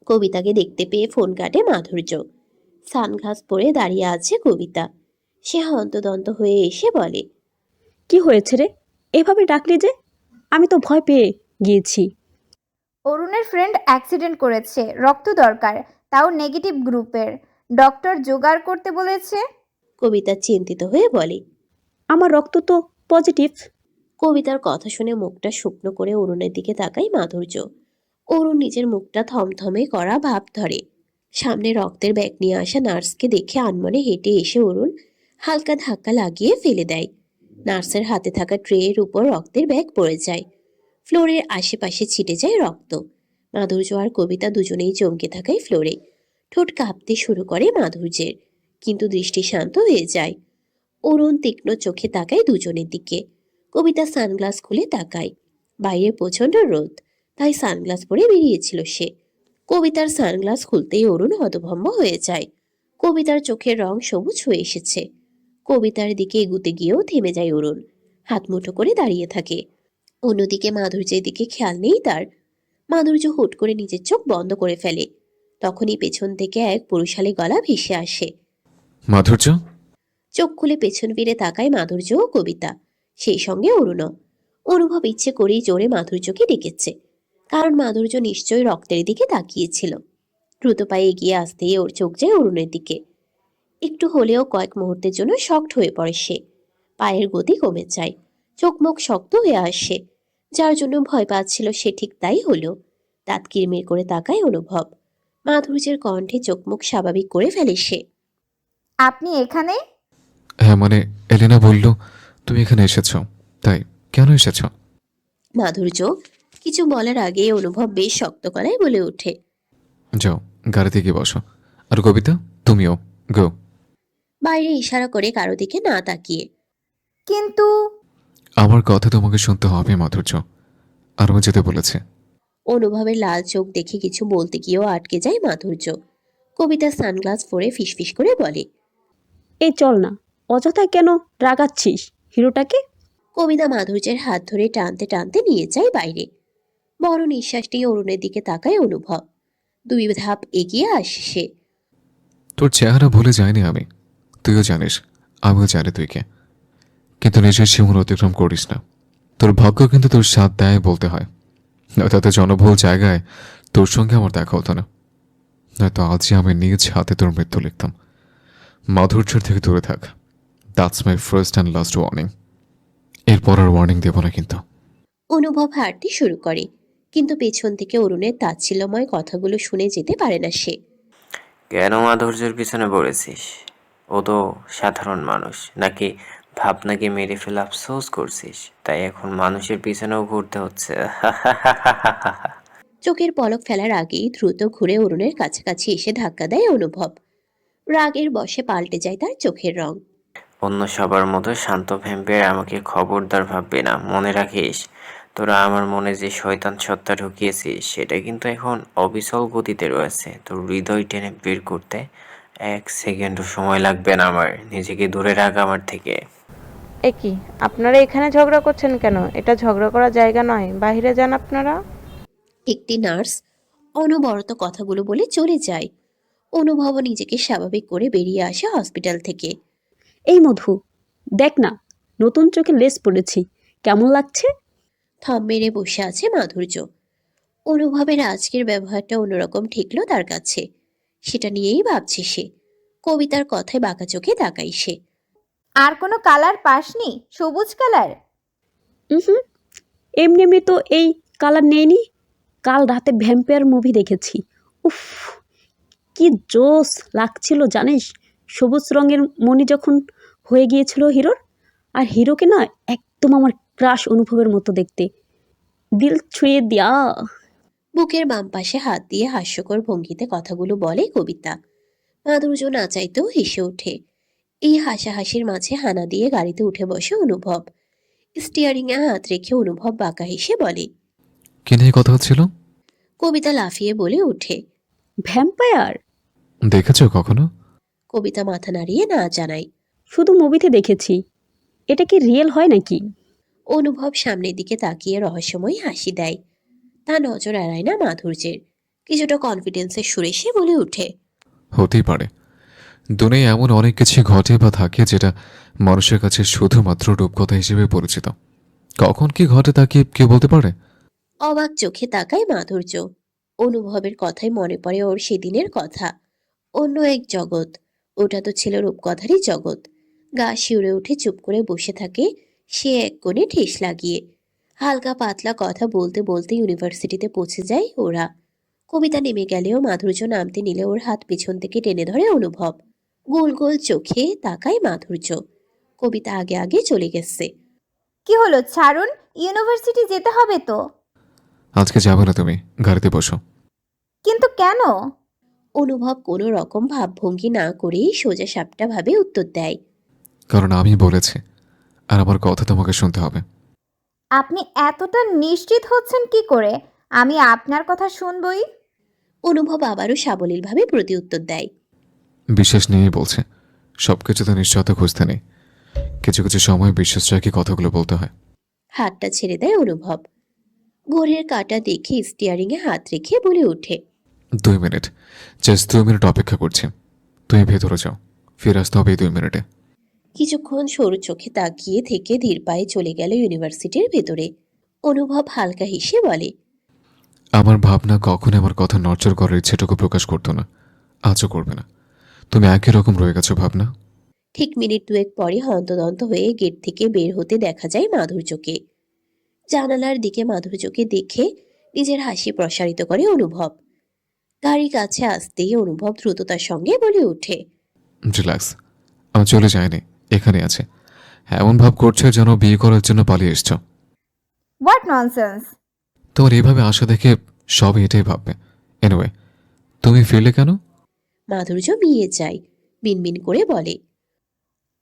কবিতাকে দেখতে পেয়ে ফোন কাটে মাধুর্য। সানগ্লাস পরে দাঁড়িয়ে আছে কবিতা। সে হন্তদন্ত হয়ে এসে বলে, কি হয়েছে রে? এভাবে ডাকলি যে? আমি তো ভয় পেয়ে গিয়েছি। অরুণের ফ্রেন্ড অ্যাক্সিডেন্ট করেছে, রক্ত দরকার, তাও নেগেটিভ গ্রুপের। ডক্টর জোগাড় করতে বলেছে। কবিতা চিন্তিত হয়ে বলে। আমার রক্ত তো পজিটিভ। কবিতার কথা শুনে মুখটা শুকনো করে অরুণের দিকে তাকায় মাধুর্য। অরুণ নিজের মুখটা থমথমে করা ভাব ধরে। সামনে রক্তের ব্যাগ নিয়ে আসা নার্সকে দেখে আনমনে হেঁটে এসে অরুণ হালকা ধাক্কা লাগিয়ে ফেলে দেয়। নার্সের হাতে থাকা ট্রেয়ের উপর রক্তের ব্যাগ পড়ে যায়। ফ্লোরের আশেপাশে ছিটে যায় রক্ত। মাধুর্য আর কবিতা দুজনেই চমকে থাকায় ফ্লোরে। ঠোঁট কাঁপতে শুরু করে মাধুর্যের, কিন্তু দৃষ্টি শান্ত হয়ে যায়। অরুণ তীক্ষ্ণ চোখে তাকায় দুজনের দিকে। কবিতা সানগ্লাস খুলে তাকায়। বাইরে প্রচন্ড রোদ, তাই সানগ্লাস পরে বেরিয়েছিল সে। কবিতার সানগ্লাস খুলতেই অরুণ হতভম্ব হয়ে যায়। কবিতার চোখের রং সবুজ হয়ে এসেছে। কবিতার দিকে এগুতে গিয়েও থেমে যায় অরুণ। হাত মুঠো করে দাঁড়িয়ে থাকে। অন্যদিকে মাধুর্যের দিকে খেয়াল নেই তার। মাধুর্য হুট করে নিজের চোখ বন্ধ করে ফেলে। তখনই পেছন থেকে এক পুরুষালী গলা ভেসে আসে। মাধুর্য? চোখ খুলে পেছন ফিরে তাকায় মাধুর্য ও কবিতা, সেই সঙ্গে অরুণও। অনুভব ইচ্ছে করেই জোরে মাধুর্যকে ডেকেছে, কারণ মাধুর্য নিশ্চয়ই রক্তের দিকে তাকিয়েছিল। দ্রুত পায়ে এগিয়ে আসতেই ওর চোখ যায় অরুণের দিকে। একটু হলেও কয়েক মুহূর্তের জন্য শক্ট হয়ে পড়ে সে। পায়ের গতি কমে যায়, চোখ মুখ শক্ত হয়ে আসে। যার জন্য ভয় পাচ্ছিল সে ঠিক তাই হলো। দাঁত কিরমির করে তাকায় অনুভব। মাধুর্যের কণ্ঠে চোখ মুখ স্বাভাবিক করে ফেলে সে। আপনি এখানে? হ্যাঁ, মানে এলেনা বলল তুমি এখানে এসেছো, তাই। কেন এসেছো? মাধুর্য কিছু বলার আগে অনুভব বেশ শক্ত গলায় বলে ওঠে, যাও, গাড়িতে গিয়ে বসো। আর কবিতা, তুমিও গো। বাইরে ইশারা করে কারো দিকে না তাকিয়ে। কিন্তু আমার কথা তোমাকে শুনতে হবে মাধুর্য, আর আমি যেতে বলেছে। অনুভবের লাল চোখ দেখে কিছু বলতে গিয়েও আটকে যায় মাধুর্য। কবিতা সানগ্লাস পরে ফিসফিস করে বলে, এই চল না, অযথায় কেন রাগাচ্ছিস হিরোটাকে? কবিতা মাধুর্যের হাত ধরে টানতে টানতে নিয়ে যায় বাইরে। বড় নিঃশ্বাস নিয়ে অরুণের দিকে তাকায় অনুভব। দুই ধাপ এগিয়ে আসে সে। তোর চেহারা ভুলে যায়নি আমি, তুইও জানিস, আমিও জানি তুই কে। কিন্তু নিজের সীমানা অতিক্রম করিস না। তোর ভাগ্য কিন্তু তোর সাথ দেয় বলতে হয়, তাতে জনবহুল জায়গায় তোর সঙ্গে আমার দেখা হতো না। নয়তো আজই আমি নিজ হাতে তোর মৃত্যু লিখতাম। মাধুর্যের থেকে দূরে থাক। That's my first and last warning. এরপর আর ওয়ার্নিং দেব না কিন্তু। অনুভব হাঁটতে শুরু করে, কিন্তু পেছন থেকে অরুণের তাচ্ছিল্যময় কথাগুলো শুনে যেতে পারে না সে। কেন মাধুর্যের পিছনে পড়েছিস? ও তো সাধারণ মানুষ। নাকি ভাবনাকে মেরে ফেলে আফসোস করছিস, তাই এখন মানুষের পিছনেও ঘুরতে হচ্ছে? চোখের পলক ফেলার আগেই দ্রুত ঘুরে অরুণের কাছাকাছি এসে ধাক্কা দেয় অনুভব। রাগের বশে পাল্টে যায় তার চোখের রং। অন্য সবার মতো শান্ত ভ্যাম্পায়ার আমাকে খবরদার ভাববে না, মনে রাখিস। তোরা আমার মনে যে শয়তান সত্তা ঢুকিয়েছিস সেটা কিন্তু এখন অবিচল গতিতে রয়েছে। তোর হৃদয় টেনে বের করতে 1 সেকেন্ডও সময় লাগবে না আমার। নিজেকে দূরে রাখ আমার থেকে। এ কি, আপনারা এখানে ঝগড়া করছেন কেন? এটা ঝগড়া করার জায়গা নয়, বাইরে যান আপনারা। একটি নার্স অনবরত কথাগুলো বলে চলে যায়। অনুভব নিজেকে স্বাভাবিক করে বেরিয়ে আসে হসপিটাল থেকে। এই মধু, দেখ না, নতুন চোখে লেস পড়েছি, কেমন লাগছে? থম মেরে বসে আছে মাধুর্য। অনুভবের আজকের ব্যবহারটা অন্যরকম ঠেকলো তার কাছে। সেটা নিয়েই ভাবছে সে। কবিতার কথায় বাঁকা চোখে তাকাই সে। আর কোনো কালার পাসনি? সবুজ কালার? হুম, এমনি এমনি তো এই কালার নেইনি। কাল রাতে ভ্যাম্পায়ার মুভি দেখেছি। উফ, কি জোস লাগছিল জানিস, সবুজ রঙের মণি যখন হয়ে গিয়েছিল হিরোর। আর হিরোকে না একদম আমার ক্রাশ অনুভবের মতো দেখতে, দিল ছুঁয়ে দিয়া। বুকের বাম পাশে হাত দিয়ে হাস্যকর ভঙ্গিতে কথাগুলো বলে কবিতা। মাধুর্য না চাইতেও হেসে ওঠে। এই হাসাহাসির মাঝে হানা দিয়ে গাড়িতে উঠে বসে অনুভব। স্টিয়ারিং এ হাত রেখে অনুভব বাঁকা হেসে বলে। কি নিয়ে কথা হচ্ছিল? কবিতা লাফিয়ে বলে ওঠে। ভ্যাম্পায়ার? দেখেছো কখনো? কবিতা মাথা নাড়িয়ে না জানায়। শুধু মুভিতে দেখেছি, এটা কি রিয়েল হয় নাকি? অনুভব সামনের দিকে তাকিয়ে রহস্যময় হাসি দেয়। তা নজর এড়ায় না মাধুর্যের। কিছুটা কনফিডেন্সের সুরে সে বলে ওঠে। হতেই পারে। দুনিয়ায় এমন অনেক কিছু ঘটে বা থাকে যেটা মানুষের কাছে শুধুমাত্র রূপকথা হিসেবে পরিচিত। কখন কি ঘটে তা কি কেউ বলতে পারে? অবাক চোখে তাকায় মাধুর্য। অনুভবের কথাই মনে পড়ে ওর সেদিনের কথা। অন্য এক জগৎ। ওটা তো ছিল রূপকথারই জগৎ। গা শিউরে উঠে চুপ করে বসে থাকে সে এক কোণে ঠেস লাগিয়ে। হালকা পাতলা কথা বলতে বলতে ইউনিভার্সিটিতে পৌঁছে যায় ওরা। কবিতা নেমে গেলেও মাধুর্য নামতে নিলে ওর হাত পেছন থেকে টেনে ধরে অনুভব। গোল গোল চোখে তাকায় মাধুর্য। কবিতা আগে আগে চলে গেছে। কি হলো, ছাড়ুন, ইউনিভার্সিটি যেতে হবে তো। আজকে যাবে না তুমি, গাড়িতে বসো। কিন্তু কেন? অনুভব কোনো রকম ভাবভঙ্গি না করেই সোজা সাপটা ভাবে উত্তর দেয়। কারণ আমি বলেছি, আর আমার কথা তোমাকে শুনতে হবে। আপনি এতটা নিশ্চিত হচ্ছেন কি করে? আমি আপনার কথা শুনবই। অনুভব আবারও সাবলীলভাবে প্রতিউত্তর দেয়। বিশ্বাস নিয়েই বলছে। সবকিছুতে নিশ্চয়তা খুঁজতে নেই, কিছু কিছু সময় বিশ্বাস রেখে কথাগুলো বলতে হয়। হাতটা ছেড়ে দেয় অনুভব। ঘড়ির কাঁটা দেখে স্টিয়ারিং এ হাত রেখে বলে ওঠে। 2 মিনিট, জাস্ট 2 মিনিট অপেক্ষা করছি। তুমি ভেতরে যাও, ফিরে আসতে হবে এই 2 মিনিটে। কিছুক্ষণ সরু চোখে তাকিয়ে থেকে ধীর পায়ে চলে গেল ইউনিভার্সিটির ভেতরে। অনুভব হালকা হেসে বলে। আমার ভাবনা কখনো আমার কথা নড়চড় করার ইচ্ছেটুকু প্রকাশ করতো না, আজও করবে না। তুমি একই রকম রয়ে গেছো ভাবনা। ঠিক মিনিট দুয়েক পরে হন্তদন্ত হয়ে গেট থেকে বের হতে দেখা যায় মাধুর্যকে। জানালার দিকে মাধুর্যকে দেখে নিজের হাসি প্রসারিত করে অনুভব। গাড়ি কাছে আসতেই অনুভব দ্রুততার সঙ্গে বলে ওঠে। রিল্যাক্স, আমি চলে যাইনি, এখানে আছে। এমন ভাব করছে যেন বিয়ে করার জন্য পালিয়ে এসছো। What nonsense! তোমার এইভাবে আশা দেখে সব এটাই ভাববে। এনিওয়ে, তুমি ফিরলে কেন? মাধুর্য মিয়ে যায়, মিনমিন করে বলে।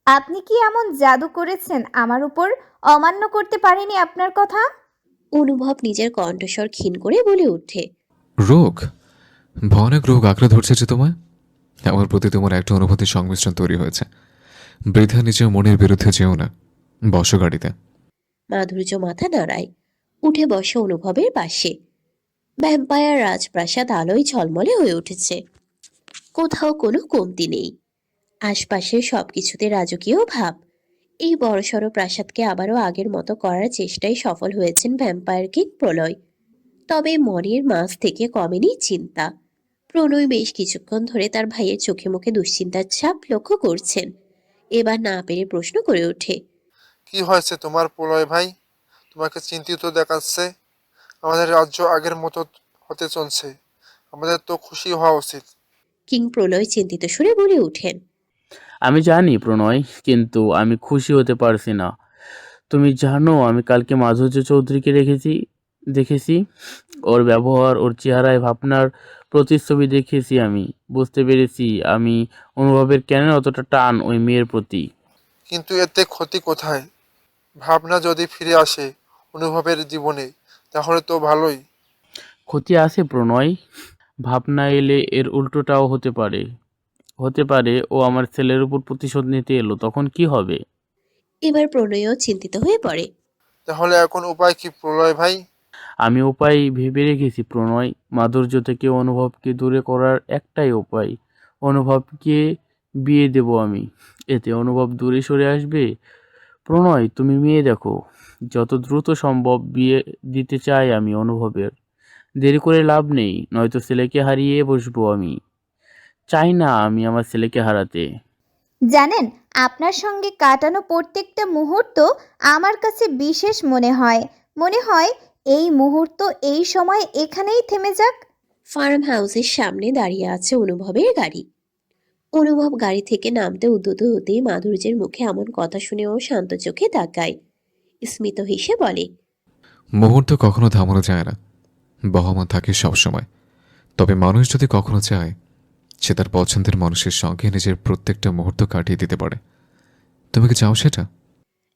আপনি কি এমন জাদু করেছেন আমার উপর, অমান্য করতে পারিনি আপনার কথা? অনুভব নিজের কণ্ঠস্বর ক্ষীণ করে বলে ওঠে। রোগ, ভয়ানক রোগ আঁকড়ে ধরছে যে তোমায়। আমার প্রতি তোমার একটা অনুভূতির সংমিশ্রণ তৈরি হয়েছে। বৃথা নিজের মনের বিরুদ্ধে যেও না, বসো গাড়িতে। মাধুর্য মাথা নাড়ায়, উঠে বসে অনুভবের পাশে। ভ্যাম্পায়ার রাজপ্রাসাদ আলোয় ঝলমলে হয়ে উঠেছে। কোথাও কোনো কমতি নেই। আশপাশের সবকিছুতে রাজকীয় ভাব। এই বড়সড় প্রাসাদকে আবারও আগের মতো করার চেষ্টায় সফল হয়েছেন ভ্যাম্পায়ার কিং প্রলয়। তবে মনের মাঝ থেকে কমেনি চিন্তা। প্রণয় বেশ কিছুক্ষণ ধরে তার ভাইয়ের চোখে মুখে দুশ্চিন্তার ছাপ লক্ষ্য করছেন। এবার না পেরে প্রশ্ন করে ওঠে। কি হয়েছে তোমার প্রলয় ভাই? তোমাকে চিন্তিত দেখাচ্ছে। আমাদের রাজ্য আগের মতো হতে চলছে, আমাদের তো খুশি হওয়া উচিত। কিং প্রলয় চিন্তিত সুরে বলে ওঠেন। আমি জানি প্রণয়, কিন্তু আমি খুশি হতে পারছি না। তুমি জানো আমি কালকে মাধুর্য চৌধুরীকে দেখেছি। ওর ব্যবহার, ওর চেহারায় ভাবনার প্রতিচ্ছবি দেখেছি আমি। বুঝতে পেরেছি আমি অনুভবের কেন অতটা টান ওই মেয়ের প্রতি। কিন্তু এতে ক্ষতি কোথায়? ভাবনা যদি ফিরে আসে অনুভবের জীবনে, তাহলে তো ভালোই। ক্ষতি আছে প্রণয়। ভাবনা এলে এর উল্টোটাও হতে পারে ও আমার ছেলের উপর প্রতিশোধ নিতে এলো, তখন কি হবে? এবার প্রণয়ও চিন্তিত হয়ে পড়ে। তাহলে এখন উপায় কি প্রলয় ভাই? আমি উপায় ভেবে রেখেছি প্রণয়। মাধুর্য থেকে অনুভবকে দূরে করার একটাই উপায়, অনুভবকে বিয়ে দেব আমি। এতে অনুভব দূরে সরে আসবে। প্রণয়, তুমি মেয়ে দেখো, যত দ্রুত সম্ভব বিয়ে দিতে চাই আমি অনুভবের। দেরি করে লাভ নেই, নয়তো ছেলেকে হারিয়ে বসবো আমি। চাই না আমি আমার ছেলেকে হারাতে। জানেন, আপনার সঙ্গে কাটানো প্রত্যেকটা মুহূর্ত আমার কাছে বিশেষ মনে হয় এই মুহূর্ত এই সময় এখানেই থেমে যাক। ফার্ম হাউসের সামনে দাঁড়িয়ে আছে অনুভবের গাড়ি। অনুভব গাড়ি থেকে নামতে উদ্যত হতেই মাধুর্যের মুখে এমন কথা শুনে ও শান্ত চোখে তাকায়। স্মিত হেসে বলে। মুহূর্ত কখনো থামানো যায় না, বহমান থাকে সবসময়। তবে মানুষ যদি কখনো চায়, সে তার পছন্দের মানুষের সঙ্গে নিজের প্রত্যেকটা মুহূর্ত কাটিয়ে দিতে পারে। তুমি কি চাও সেটা?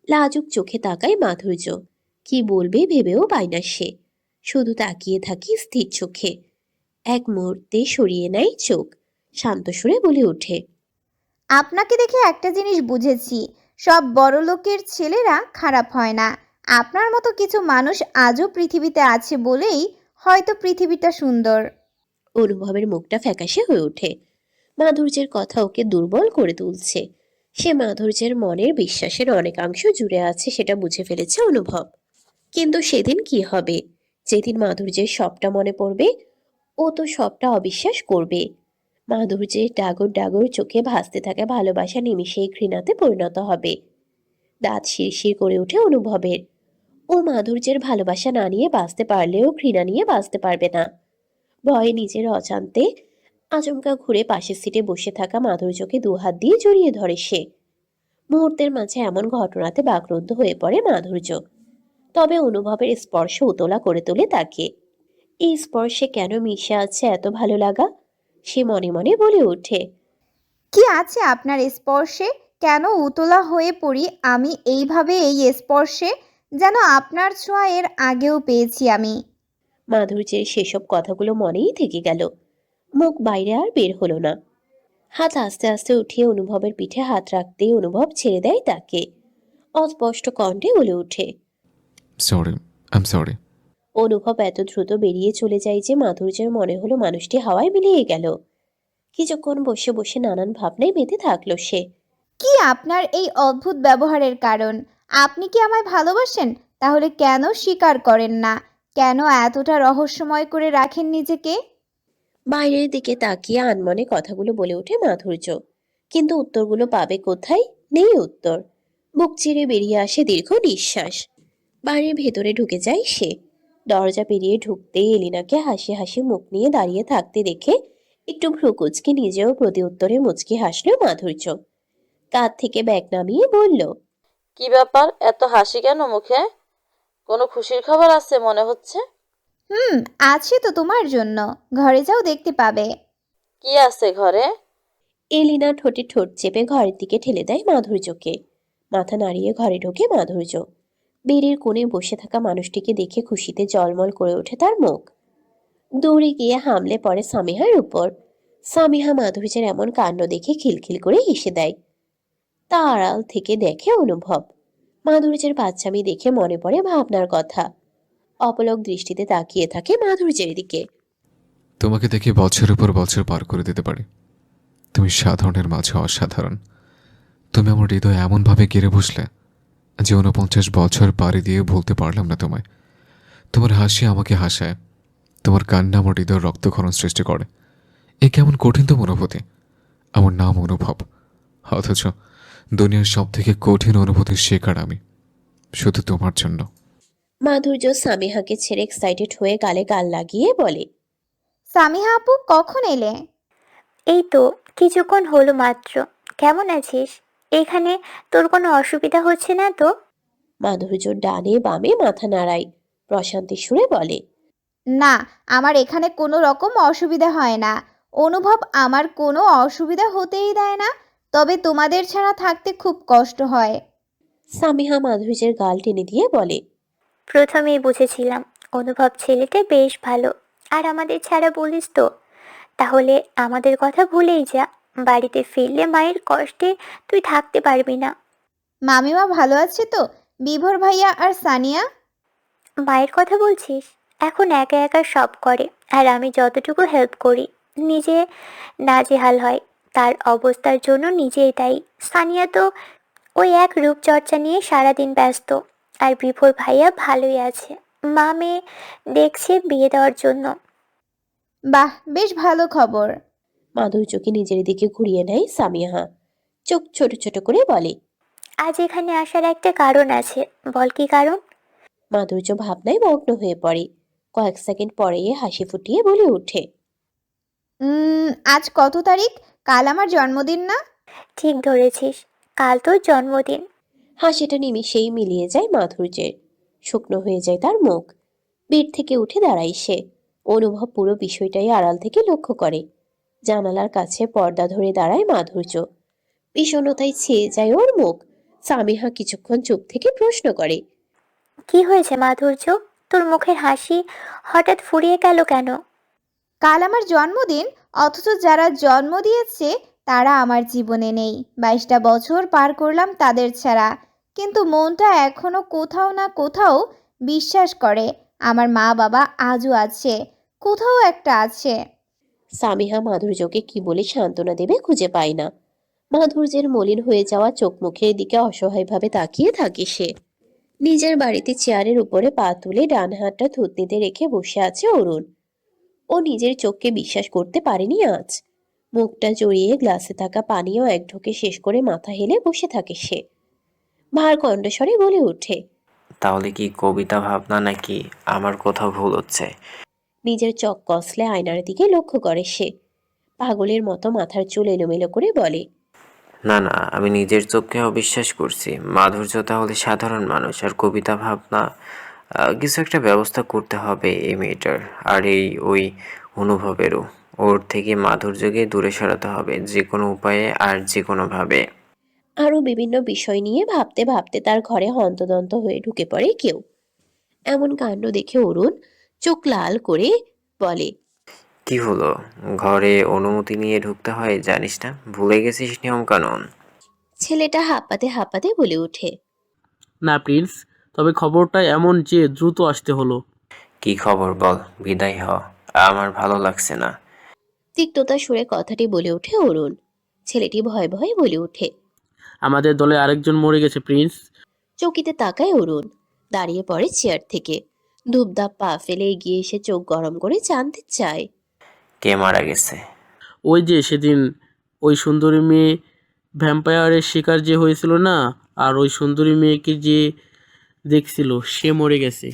লাজুক চোখে তাকায় মাধুর্য। কি বলবে ভেবেও পায় না সে, শুধু তাকিয়ে থাকি স্থির চোখে। এক মুহূর্তে সরিয়ে নেয় চোখ, শান্ত সুরে বলে ওঠে। আপনাকে দেখে একটা জিনিস বুঝেছি, সব বড়লোকের ছেলেরা খারাপ হয় না। আপনার মতো কিছু মানুষ আজও পৃথিবীতে আছে বলেই হয়তো পৃথিবীটা সুন্দর। অনুভবের মুখটা ফ্যাকাশে হয়ে ওঠে। মাধুর্যের কথা ওকে দুর্বল করে তুলছে। সে মাধুর্যের মনের বিশ্বাসের অনেকাংশ জুড়ে আছে, সেটা বুঝে ফেলেছে অনুভব। কিন্তু সেদিন কি হবে? যেদিন মাধুর্যের সবটা মনে পড়বে, ও তো সবটা অবিশ্বাস করবে। মাধুর্যের ডাগর ডাগর চোখে ভাসতে থাকা ভালোবাসা নিমিষেই ঘৃণাতে পরিণত হবে। দাঁত শিরশির করে ওঠে অনুভবের। ও মাধুর্যের ভালোবাসা না নিয়ে বাঁচতে পারলেও ঘৃণা নিয়ে বাঁচতে পারবে না। ভয়ে নিজের অজান্তে আচমকা ঘুরে পাশের সিটে বসে থাকা মাধুর্যকে দুহাত দিয়ে জড়িয়ে ধরে সে। মুহূর্তের মাঝে এমন ঘটনাতে বাকরুদ্ধ হয়ে পড়ে মাধুর্য। তবে অনুভবের স্পর্শ উতলা করে তোলে তাকে। এই স্পর্শে কেন মিশে আছে এত ভালো লাগা? সে মনে মনে বলে ওঠে। কি আছে আপনার স্পর্শে? কেন উতলা হয়ে পড়ি আমি এইভাবে এই স্পর্শে? যেন আপনার ছোঁয়া এর আগেও পেয়েছি আমি। মাধুর্যের সেসব কথাগুলো মনেই থেকে গেল। মুখ বাইরে আর বের হলো না। হাত আস্তে আস্তে উঠিয়ে অনুভবের পিঠে হাত রাখতেই অনুভব ছেড়ে দেয় তাকে। অস্পষ্ট কণ্ঠে বলে ওঠে। Sorry, I am sorry. অনুভব এত দ্রুত বেরিয়ে চলে যায় যে মাধুর্যের মনে হলো মানুষটি হাওয়ায় মিলিয়ে গেল। কিছুক্ষণ বসে বসে নানান ভাবনায় মেতে থাকলো সে। কি আপনার এই অদ্ভুত ব্যবহারের কারণ? আপনি কি আমায় ভালোবাসেন? তাহলে কেন স্বীকার করেন না? কেন এতটা রহস্যময় করে রাখেন নিজেকে? বাইরের দিকে তাকিয়ে আনমনে কথাগুলো বলে ওঠে মাধুর্য। কিন্তু উত্তরগুলো পাবে কোথায়? নেই উত্তর। বুক চিরে বেরিয়ে আসে দীর্ঘ নিঃশ্বাস। বাড়ির ভেতরে ঢুকে যায় সে। দরজা পেরিয়ে ঢুকতেই এলিনাকে হাসি হাসি মুখ নিয়ে দাঁড়িয়ে থাকতে দেখে একটু ভ্রু কুঁচকে নিজেও প্রতি উত্তরে মুচকি হাসল মাধুর্য। কাঁধ থেকে ব্যাগ নামিয়ে বলল। কি ব্যাপার, এত হাসি কেন মুখে? কোনো খুশির খবর আছে মনে হচ্ছে। আছে তো তোমার জন্য। ঘরে যাও, দেখতে পাবে। কি আছে ঘরে? এলিনা ঠোঁটে ঠোঁট চেপে ঘরের দিকে ঠেলে দেয় মাধুর্যকে। মাথা নাড়িয়ে ঘরে ঢোকে মাধুর্য। বেড়ির কোণে বসে থাকা মানুষটিকে দেখে খুশিতে জলমল করে ওঠে তার মুখ। দৌড়ে গিয়ে হামলে পড়ে সামিহার উপর। সামিহা মাধুর্যের এমন কাণ্ড দেখে খিলখিল করে হেসে দেয়। তা আড়াল থেকে দেখে অনুভব। মাধুর্যের বাচ্চামি দেখে মনে পড়ে ভাবনার কথা। অপলক দৃষ্টিতে তাকিয়ে থাকে মাধুর্যের দিকে। তোমাকে দেখে বছরের পর বছর পার করে দিতে পারি। তুমি সাধারণের মাঝে অসাধারণ। তুমি আমার হৃদয় এমনভাবে গেড়ে বসলে যে 49 বছর পাড়ি দিয়ে ভুলতে পারলাম না তোমায়। তোমার হাসি আমাকে হাসায়, তোমার কান্না আমার হৃদয় রক্তক্ষরণ সৃষ্টি করে। এ কেমন কঠিনতম অনুভূতি। আমার নাম অনুভব, অথচ দুনিয়ার সব থেকে কঠিন অনুভূতির শিকার আমি, শুধু তোমার জন্য। মাধুর্য সামিহাকে ছেড়ে এক্সাইটেড হয়ে গালে গাল লাগিয়ে বলে। সামিহা আপু কখন এলে? এই তো কিছুক্ষণ হলো মাত্র। কেমন আছিস? এখানে তোর কোনো অসুবিধা হচ্ছে না তো? মাধুর্য ডানে বামে মাথা নাড়ায়, প্রশান্তি সুরে বলে। না, আমার এখানে কোনো রকম অসুবিধা হয় না। অনুভব আমার কোনো অসুবিধা হতেই দেয় না, তবে তোমাদের ছাড়া থাকতে খুব কষ্ট হয়। সামিহা মাধুর্যের গাল টেনে দিয়ে বলে। প্রথমেই বুঝেছিলাম অনুভব ছেলেটা বেশ ভালো। আর আমাদের ছাড়া বলিস তো? তাহলে আমাদের কথা ভুলেই যা। বাড়িতে ফিরলে মায়ের কষ্টে তুই থাকতে পারবি না। মামিমা ভালো আছে তো? বিভোর ভাইয়া আর সানিয়া? মায়ের কথা বলছিস? এখন একা একা সব করে, আর আমি যতটুকু হেল্প করি নিজে নাজেহাল হয়। তার অবস্থার জন্য নিজেই দায়ী। সানিয়া তো ওই এক রূপচর্চা নিয়ে সারাদিন ব্যস্ত। আর বিভোর ভাইয়া ভালোই আছে, মা মেয়ে দেখছে বিয়ে দেওয়ার জন্য। বাহ, বেশ ভালো খবর। মাধুর্যকে নিজের দিকে ঘুরিয়ে নেয় সামিহা, চোখ ছোট ছোট করে বলে। আজ এখানে আসার একটা কারণ আছে। বল কি কারণ? মাধুর্য ভাবনায় মগ্ন হয়ে পড়ে, কয়েক সেকেন্ড পরে হাসি ফুটিয়ে বলে ওঠে। আজ কত তারিখ? কাল আমার জন্মদিন না? ঠিক ধরেছিস, কাল তোর জন্মদিন। হাসিটা নিমিষেই মিলিয়ে যায় মাধুর্যের, শুকনো হয়ে যায় তার মুখ। বেড থেকে উঠে দাঁড়ায় সে। অনুভব পুরো বিষয়টাই আড়াল থেকে লক্ষ্য করে। জানালার কাছে পর্দা ধরে দাঁড়ায় মাধুর্য, বিষণ্ণতায় ছেয়ে যায় ওর মুখ। সামিহা কিছুক্ষণ চুপ থেকে প্রশ্ন করে। কি হয়েছে মাধুর্য? তোর মুখের হাসি হঠাৎ ফুরিয়ে গেল কেন? কাল আমার জন্মদিন, অথচ যারা জন্ম দিয়েছে তারা আমার জীবনে নেই। 22টা বছর পার করলাম তাদের ছাড়া, কিন্তু মনটা এখনো কোথাও না কোথাও বিশ্বাস করে আমার মা বাবা আজও আছে, কোথাও একটা আছে। সামিহা মাধুর্যকে কি বলে সান্ত্বনা দেবে খুঁজে পায় না। মাধুর্যের মলিন হয়ে যাওয়া চোখ মুখের দিকে অসহায়ভাবে তাকিয়ে থাকে সে। নিজের বাড়িতে চেয়ারের উপরে পা তুলে ডান হাতটা থুতনিতে রেখে বসে আছে অরুণ। ও নিজের চোখকে বিশ্বাস করতে পারেনি আজ। মুখটা জড়িয়ে গ্লাসে থাকা পানীয় এক ঢোকে শেষ করে মাথা হেলে বসে থাকে সে। ভার কণ্ঠস্বরে বলে ওঠে। তাহলে কি কবিতা ভাবনা নাকি আমার কোথাও ভুল হচ্ছে? নিজের চোখ কসলে আয়নার দিকে লক্ষ্য করে সে। পাগলের মতো মাথার চুল এলোমেলো করে বলে। না না, আমি নিজের চোখকে অবিশ্বাস করছি। মাধুর্য তাহলে সাধারণ মানুষ, আর কবিতা ভাবনা কিছু একটা ব্যবস্থা করতে হবে এই মেয়েটার আর ওই অনুভবেরও। ওর থেকে মাধুর্যকে দূরে সরাতে হবে যে কোনো উপায়ে আর যে কোনোভাবে। আরো বিভিন্ন বিষয় নিয়ে ভাবতে ভাবতে তার ঘরে হন্তদন্ত হয়ে ঢুকে পড়ে কেউ। এমন কাণ্ড দেখে অরুণ চোখ লাল করে বলে। কি হলো? ঘরে অনুমতি নিয়ে ঢুকতে হয় জানিস না? ভুলে গেছিস নিয়ম কানুন? ছেলেটা হাঁপাতে হাঁপাতে বলে ওঠে। না প্রিন্স, তবে খবরটা এমন যে দ্রুত আসতে হলো। কি খবর বল, বিদায় হ। আমার ভালো লাগছে না। তিক্ততা সুরে কথাটি বলে ওঠে অরুণ। ছেলেটি ভয়ে ভয়ে বলে ওঠে। আমাদের দলে আরেকজন মরে গেছে প্রিন্স। চকিতে তাকায় অরুণ, দাঁড়িয়ে পড়ে চেয়ার থেকে। ধূপধাপ পা ফেলে এগিয়ে এসে চোখ গরম করে জানতে চায়। কে মারা গেছে? ওই যে সেদিন ওই সুন্দরী মেয়ে ভ্যাম্পায়ারের শিকার যে হয়েছিল না, আর ওই সুন্দরী মেয়েকে যে দেখছিল সে মরে গেছে।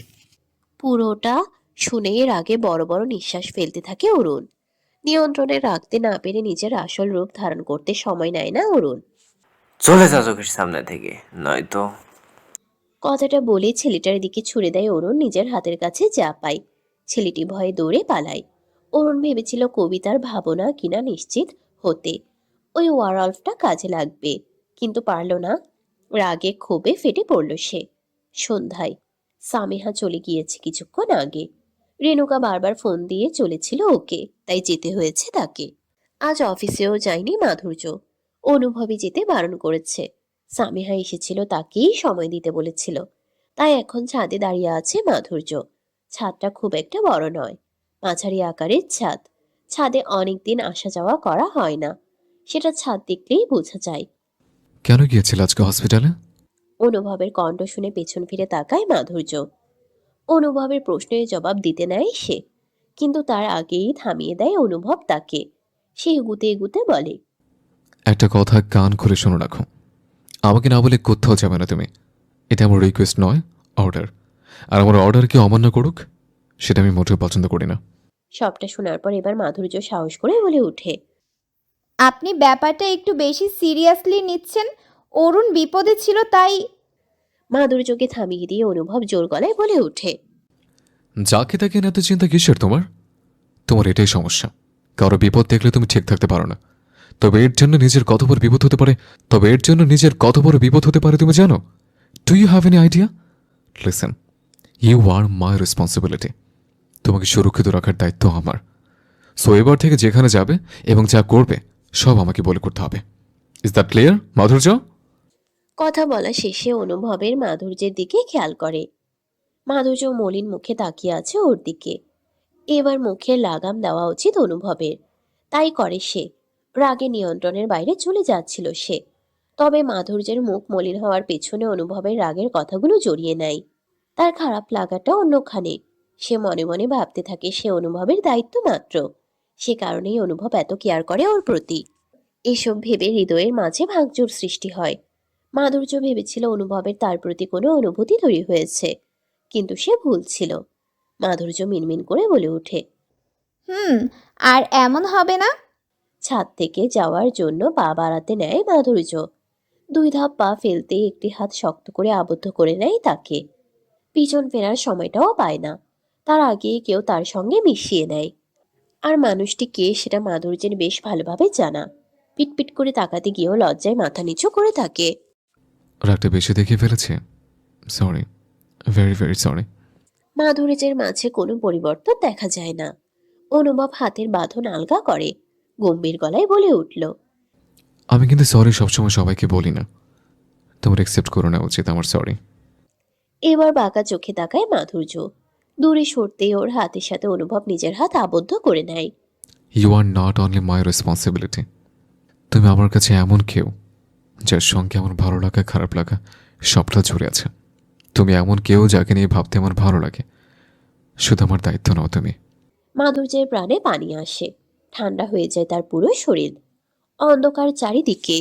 পুরোটা শুনে এর আগে বড় বড় নিঃশ্বাস ফেলতে থাকে অরুণ। নিয়ন্ত্রণে রাখতে না পেরে নিজের আসল রূপ ধারণ করতে সময় নেয় না অরুণ। চলে যা চোখের সামনে থেকে, নয়তো। কথাটা বলে ছেলেটার দিকে ছুড়ে দেয় অরুণ নিজের হাতের কাছে যা পায়। ছেলেটি ভয়ে দৌড়ে পালায়। অরুণ ভেবেছিল কবিতার ভাবনা কিনা নিশ্চিত হতে ওই ওয়ারলফটা কাজে লাগবে, কিন্তু পারল না। রাগে ক্ষোভে ফেটে পড়ল সে। সন্ধ্যায় সামিহা চলে গিয়েছে কিছুক্ষণ আগে। রেণুকা বারবার ফোন দিয়ে চলেছিল ওকে, তাই যেতে হয়েছে তাকে। আজ অফিসেও যায়নি মাধুর্য, অনুভবী যেতে বারণ করেছে। সামিহা এসেছিল তাকেই সময় দিতে বলেছিল, তাই এখন ছাদে দাঁড়িয়ে আছে মাধুর্য। ছাদটা খুব একটা বড় নয়, মাঝারি আকারের ছাদ। ছাদে অনেকদিন আসা যাওয়া করা হয় না, সেটা ছাদ দেখলেই বোঝা যায়। কেন গিয়েছিল আজকে হসপিটালে? অনুভবের কণ্ঠ শুনে পেছন ফিরে তাকায় মাধুর্য। অনুভবের প্রশ্নের জবাব দিতে নেয় সে, কিন্তু তার আগেই থামিয়ে দেয় অনুভব তাকে। সে এগুতে এগুতে বলে, একটা কথা কান খুলে শুনে রাখো, আমাকে না বলে কোথাও যাবে না তুমি। এটা আমার রিকোয়েস্ট নয়, অর্ডার। আর আমার অর্ডার কেউ অমান্য করুক সেটা আমি মোটেও পছন্দ করি না। সবটা শোনার পর এবার মাধুর্য সাহস করে বলে ওঠে, আপনি ব্যাপারটা একটু বেশি সিরিয়াসলি নিচ্ছেন। অরুণ বিপদে ছিল তাই। মাধুর্যকে থামিয়ে দিয়ে অনুভব জোর গলায় বলে ওঠে, যাকে তাকে এত চিন্তা কিসের তোমার? তোমার এটাই সমস্যা, কারো বিপদ দেখলে তুমি ঠিক থাকতে পারো না। তবে এর জন্য নিজের কত বড় বিপদ হতে পারে তুমি জানো? Do you have any idea? Listen, you are my responsibility. তোমাকে সুরক্ষিত রাখার দায়িত্ব আমার। সো এবার থেকে যেখানে যাবে এবং যা করবে সব আমাকে বলে করতে হবে। ইজ দ্যাট ক্লিয়ার মাধুর্য? কথা বলা শেষে অনুভবের মাধুর্যের দিকে খেয়াল করে। মাধুর্য মলিন মুখে তাকিয়ে আছে ওর দিকে। এবার মুখের লাগাম দেওয়া উচিত অনুভবের, তাই করে সে। রাগে নিয়ন্ত্রণের বাইরে চলে যাচ্ছিল সে। তবে মাধুর্যের মুখ মলিন হওয়ার পেছনে অনুভবের রাগের কথাগুলো জড়িয়ে নেয়। তার খারাপ লাগাটা অন্যখানে। সে মনে মনে ভাবতে থাকে সে অনুভবের দায়িত্ব মাত্র। সে কারণেই অনুভব এত কেয়ার করে ওর প্রতি। এসব ভেবে হৃদয়ের মাঝে ভাঙচুর সৃষ্টি হয়। মাধুর্য ভেবেছিল অনুভবের তার প্রতি কোনো অনুভূতি তৈরি হয়েছে, কিন্তু সে ভুল ছিল। মাধুর্য মিনমিন করে বলে ওঠে, আর এমন হবে না। ছাদ থেকে যাওয়ার জন্য পা বাড়াতে নেয় মাধুর্য। 2 ধাপ পা ফেলতে একটি হাত শক্ত করে আবদ্ধ করে নেয় তাকে। পিছন ফেরার সময়টাও পায় না, তার আগেই কেউ তার সঙ্গে মিশিয়ে নেয়। আর মানুষটি কে সেটা মাধুর্যের বেশ ভালোভাবে জানা। পিটপিট করে তাকাতে গিয়েও লজ্জায় মাথা নিচু করে থাকে। রাগটা বেশি দেখিয়ে ফেলেছে, সরি, ভেরি ভেরি সরি। মাধুর্যের মাঝে কোনো পরিবর্তন দেখা যায় না। অনুভব হাতের বাঁধন আলগা করে, গম্ভীর গলায় বলে উঠল, আমি কিন্তু সরি সবসময় সবাইকে বলি না, তোমার অ্যাকসেপ্ট করে নেওয়া উচিত আমার সরি। এবার বাঁকা চোখে তাকায় মাধুর্য। দূরে সরতেই ওর হাতের সাথে অনুভব নিজের হাত আবদ্ধ করে নেয়। You are not only my responsibility. তুমি আমার কাছে এমন কেউ যার সঙ্গে আমার ভালো লাগা খারাপ লাগা সবটা জুড়ে আছে। তুমি এমন কেউ যাকে নিয়ে ভাবতে আমার ভালো লাগে। শুধু আমার দায়িত্ব নাও তুমি। মাধুর্যের প্রাণে পানি আসে, ঠান্ডা হয়ে যায় তার পুরো শরীর। অন্ধকার চারিদিকে।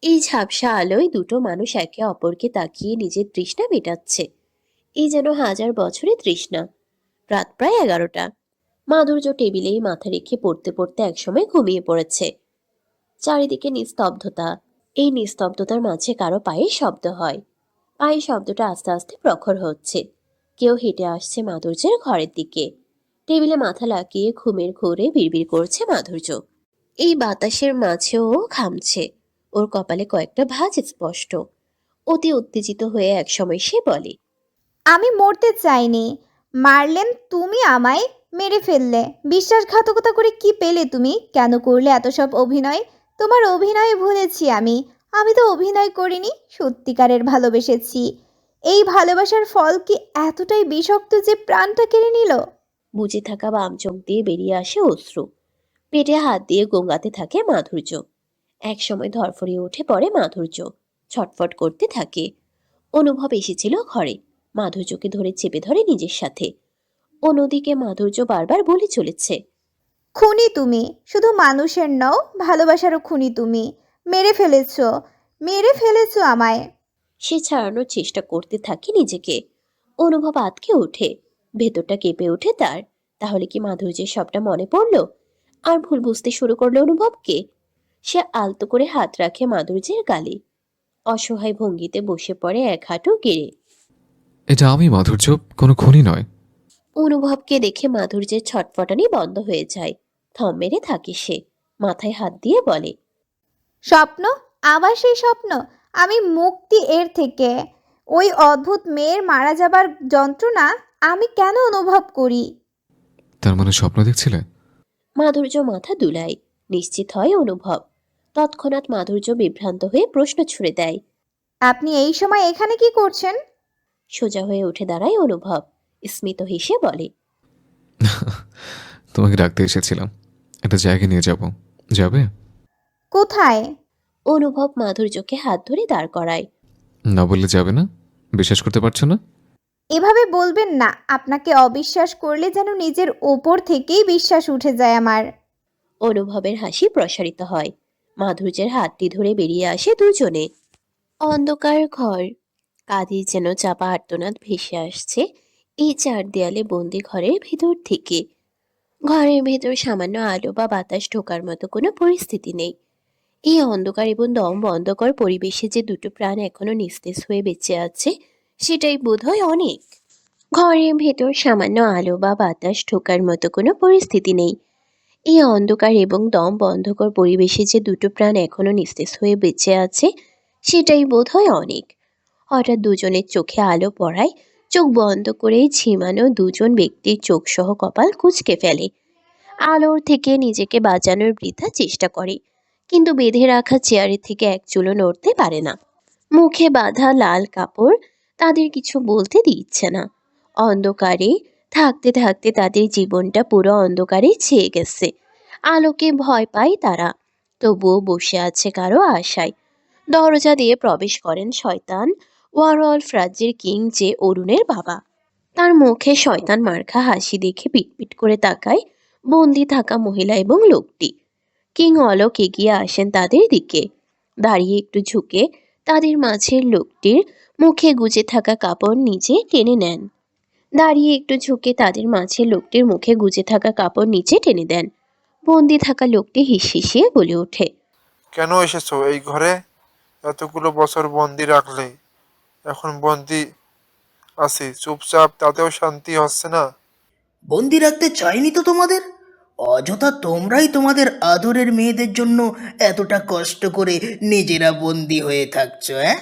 এই ঝাপসা আলোয় দুটো মানুষ একে অপরকে তাকিয়ে নিজের তৃষ্ণা মেটাচ্ছে। এই যেন হাজার বছরের তৃষ্ণা। রাত প্রায় 11টা। মাধুর্য টেবিলেই মাথা রেখে পড়তে পড়তে একসময় ঘুমিয়ে পড়েছে। চারিদিকে নিস্তব্ধতা। এই নিস্তব্ধতার মাঝে কারো পায়ে শব্দ হয়। পায়ের শব্দটা আস্তে আস্তে প্রখর হচ্ছে। কেউ হেঁটে আসছে মাধুর্যের ঘরের দিকে। টেবিলে মাথা লাগিয়ে ঘুমের ঘোরে বিড়বিড় করছে মাধুর্য। এই বাতাসের মাঝেও ও ঘামছে। ওর কপালে কয়েকটা ভাঁজ স্পষ্ট। অতি উত্তেজিত হয়ে একসময় সে বলে, আমি মরতে চাইনি। মারলেন তুমি আমায়, মেরে ফেললে। বিশ্বাসঘাতকতা করে কি পেলে তুমি? কেন করলে এত সব অভিনয়? তোমার অভিনয় ভুলেছি আমি। আমি তো অভিনয় করিনি, সত্যিকারের ভালোবেসেছি। এই ভালোবাসার ফল কি এতটাই বিষাক্ত যে প্রাণটা কেড়ে নিল? বুজে থাকা বাম চোখ দিয়ে বেরিয়ে আসে অশ্রু। পেটে হাত দিয়ে গোঙাতে থাকে মাধুর্য। একসময় ধরফরিয়ে উঠে পড়ে মাধুর্য। ছটফট করতে থাকে। অনুভব এসেছিল ঘরে। মাধুর্যকে ধরে চেপে ধরে নিজের সাথে। অন্যদিকে মাধুর্য বারবার বলে চলেছে, খুনি তুমি, শুধু মানুষের নও, ভালোবাসারও খুনি তুমি। মেরে ফেলেছো, মেরে ফেলেছো আমায়। সে ছাড়ানোর চেষ্টা করতে থাকে নিজেকে। অনুভব আতকে ওঠে। ভেতরটা কেঁপে ওঠে তার। তাহলে কি মাধুর্যের সবটা মনে পড়ল? আর ভুল বুঝতে শুরু করলো অনুভবকে। সে আলতো করে হাত রাখে মাধুর্যের গালে। অসহায় ভঙ্গিতে বসে পড়ে এক হাঁটু গেড়ে। এটা আমি মাধুর্য, কোনো খুনি নয়। অনুভবকে দেখে মাধুর্যের ছটফটানি বন্ধ হয়ে যায়। থম মেরে থাকে সে। মাথায় হাত দিয়ে বলে, স্বপ্ন? আবার সেই স্বপ্ন? আমি মুক্তি এর থেকে। ওই অদ্ভুত মেয়ের মারা যাবার যন্ত্রণা আমি কেন অনুভব করি? তার মানে স্বপ্ন দেখছিলে? মাধুর্য মাথা দুলায়। নিশ্চিত হয় অনুভব। তৎক্ষণাৎ মাধুর্য বিভ্রান্ত হয়ে প্রশ্ন ছুড়ে দেয়। আপনি এই সময় এখানে কি করছেন? সোজা হয়ে উঠে দাঁড়ায় অনুভব। স্মিত হেসে বলে, তোমাকে ডাকতে এসেছিলাম, একটা জায়গায় নিয়ে যাব, যাবে? কোথায়? অনুভব মাধুর্যকে হাত ধরে দাঁড় করায়। না বললে যাবে না? বিশ্বাস করতে পারছো না? এভাবে বলবেন না। আপনাকে অবিশ্বাস করলে যেন নিজের ওপর থেকেই বিশ্বাস উঠে যায় আমার। অনুভবের হাসি প্রসারিত হয়। মাধুর্যের হাতটি ধরে বেরিয়ে আসে দুজনে। অন্ধকার ঘর, কাঁধে যেন চাপা আর্তনাদ ভেসে আসছে এই চার দেয়ালে বন্দি ঘরের ভিতর থেকে। ঘরের ভেতর সামান্য আলো বা বাতাস ঢোকার মতো কোনো পরিস্থিতি নেই। এই অন্ধকার এবং দম বন্ধকর পরিবেশে যে দুটো প্রাণ এখনো নিস্তেজ হয়ে বেঁচে আছে, সেটাই বোধহয় অনেক। ঘরের ভেতর সামান্য আলো বা বাতাস ঢোকার মতো কোনো পরিস্থিতি নেই। এই অন্ধকার এবং দম বন্ধকর পরিবেশে যে দুটো প্রাণ এখনো নিস্তেজ হয়ে বেঁচে আছে, সেটাই বোধহয় অনেক। হঠাৎ দুজনের চোখে আলো পড়ায় চোখ বন্ধ করে ঝিমানো দুজন ব্যক্তির চোখ সহ কপাল কুঁচকে ফেলে। আলোর থেকে নিজেকে বাঁচানোর বৃথা চেষ্টা করে, কিন্তু বেঁধে রাখা চেয়ারের থেকে এক চুলও নড়তে পারে না। মুখে বাঁধা লাল কাপড় তাদের কিছু বলতে দিচ্ছে না। অন্ধকারে থাকতে থাকতে তাদের জীবনটা পুরো অন্ধকারে ছেয়ে গেছে। আলোকে ভয় পায় তারা, তবুও বসে আছে কারো আশায়। দরজা দিয়ে প্রবেশ করেন শয়তান ওয়ারওয়ালফ রাজ্যের কিং, যে অরুণের বাবা। তার মুখে শয়তান মার্কা হাসি দেখে পিটপিট করে তাকায় বন্দি থাকা মহিলা এবং লোকটি। কিং অলোক এগিয়ে আসেন তাদের দিকে, দাঁড়িয়ে একটু ঝুঁকে তাদের মাঝের লোকটির মুখে গুজে থাকা কাপড় নিচে টেনে নেন। বন্দি থাকা লোকটি হিসহিসিয়ে বলে ওঠে, কেন এসেছো এই ঘরে? এতগুলো বছর বন্দি রাখলে, এখন বন্দি আছি চুপচাপ, তাতেও শান্তি হচ্ছে না। বন্দি রাখতে চাইনি তো তোমাদের। অযথা তোমরাই তোমাদের আদরের মেয়েদের জন্য এতটা কষ্ট করে নিজেরা বন্দি হয়ে থাকছো, হ্যাঁ?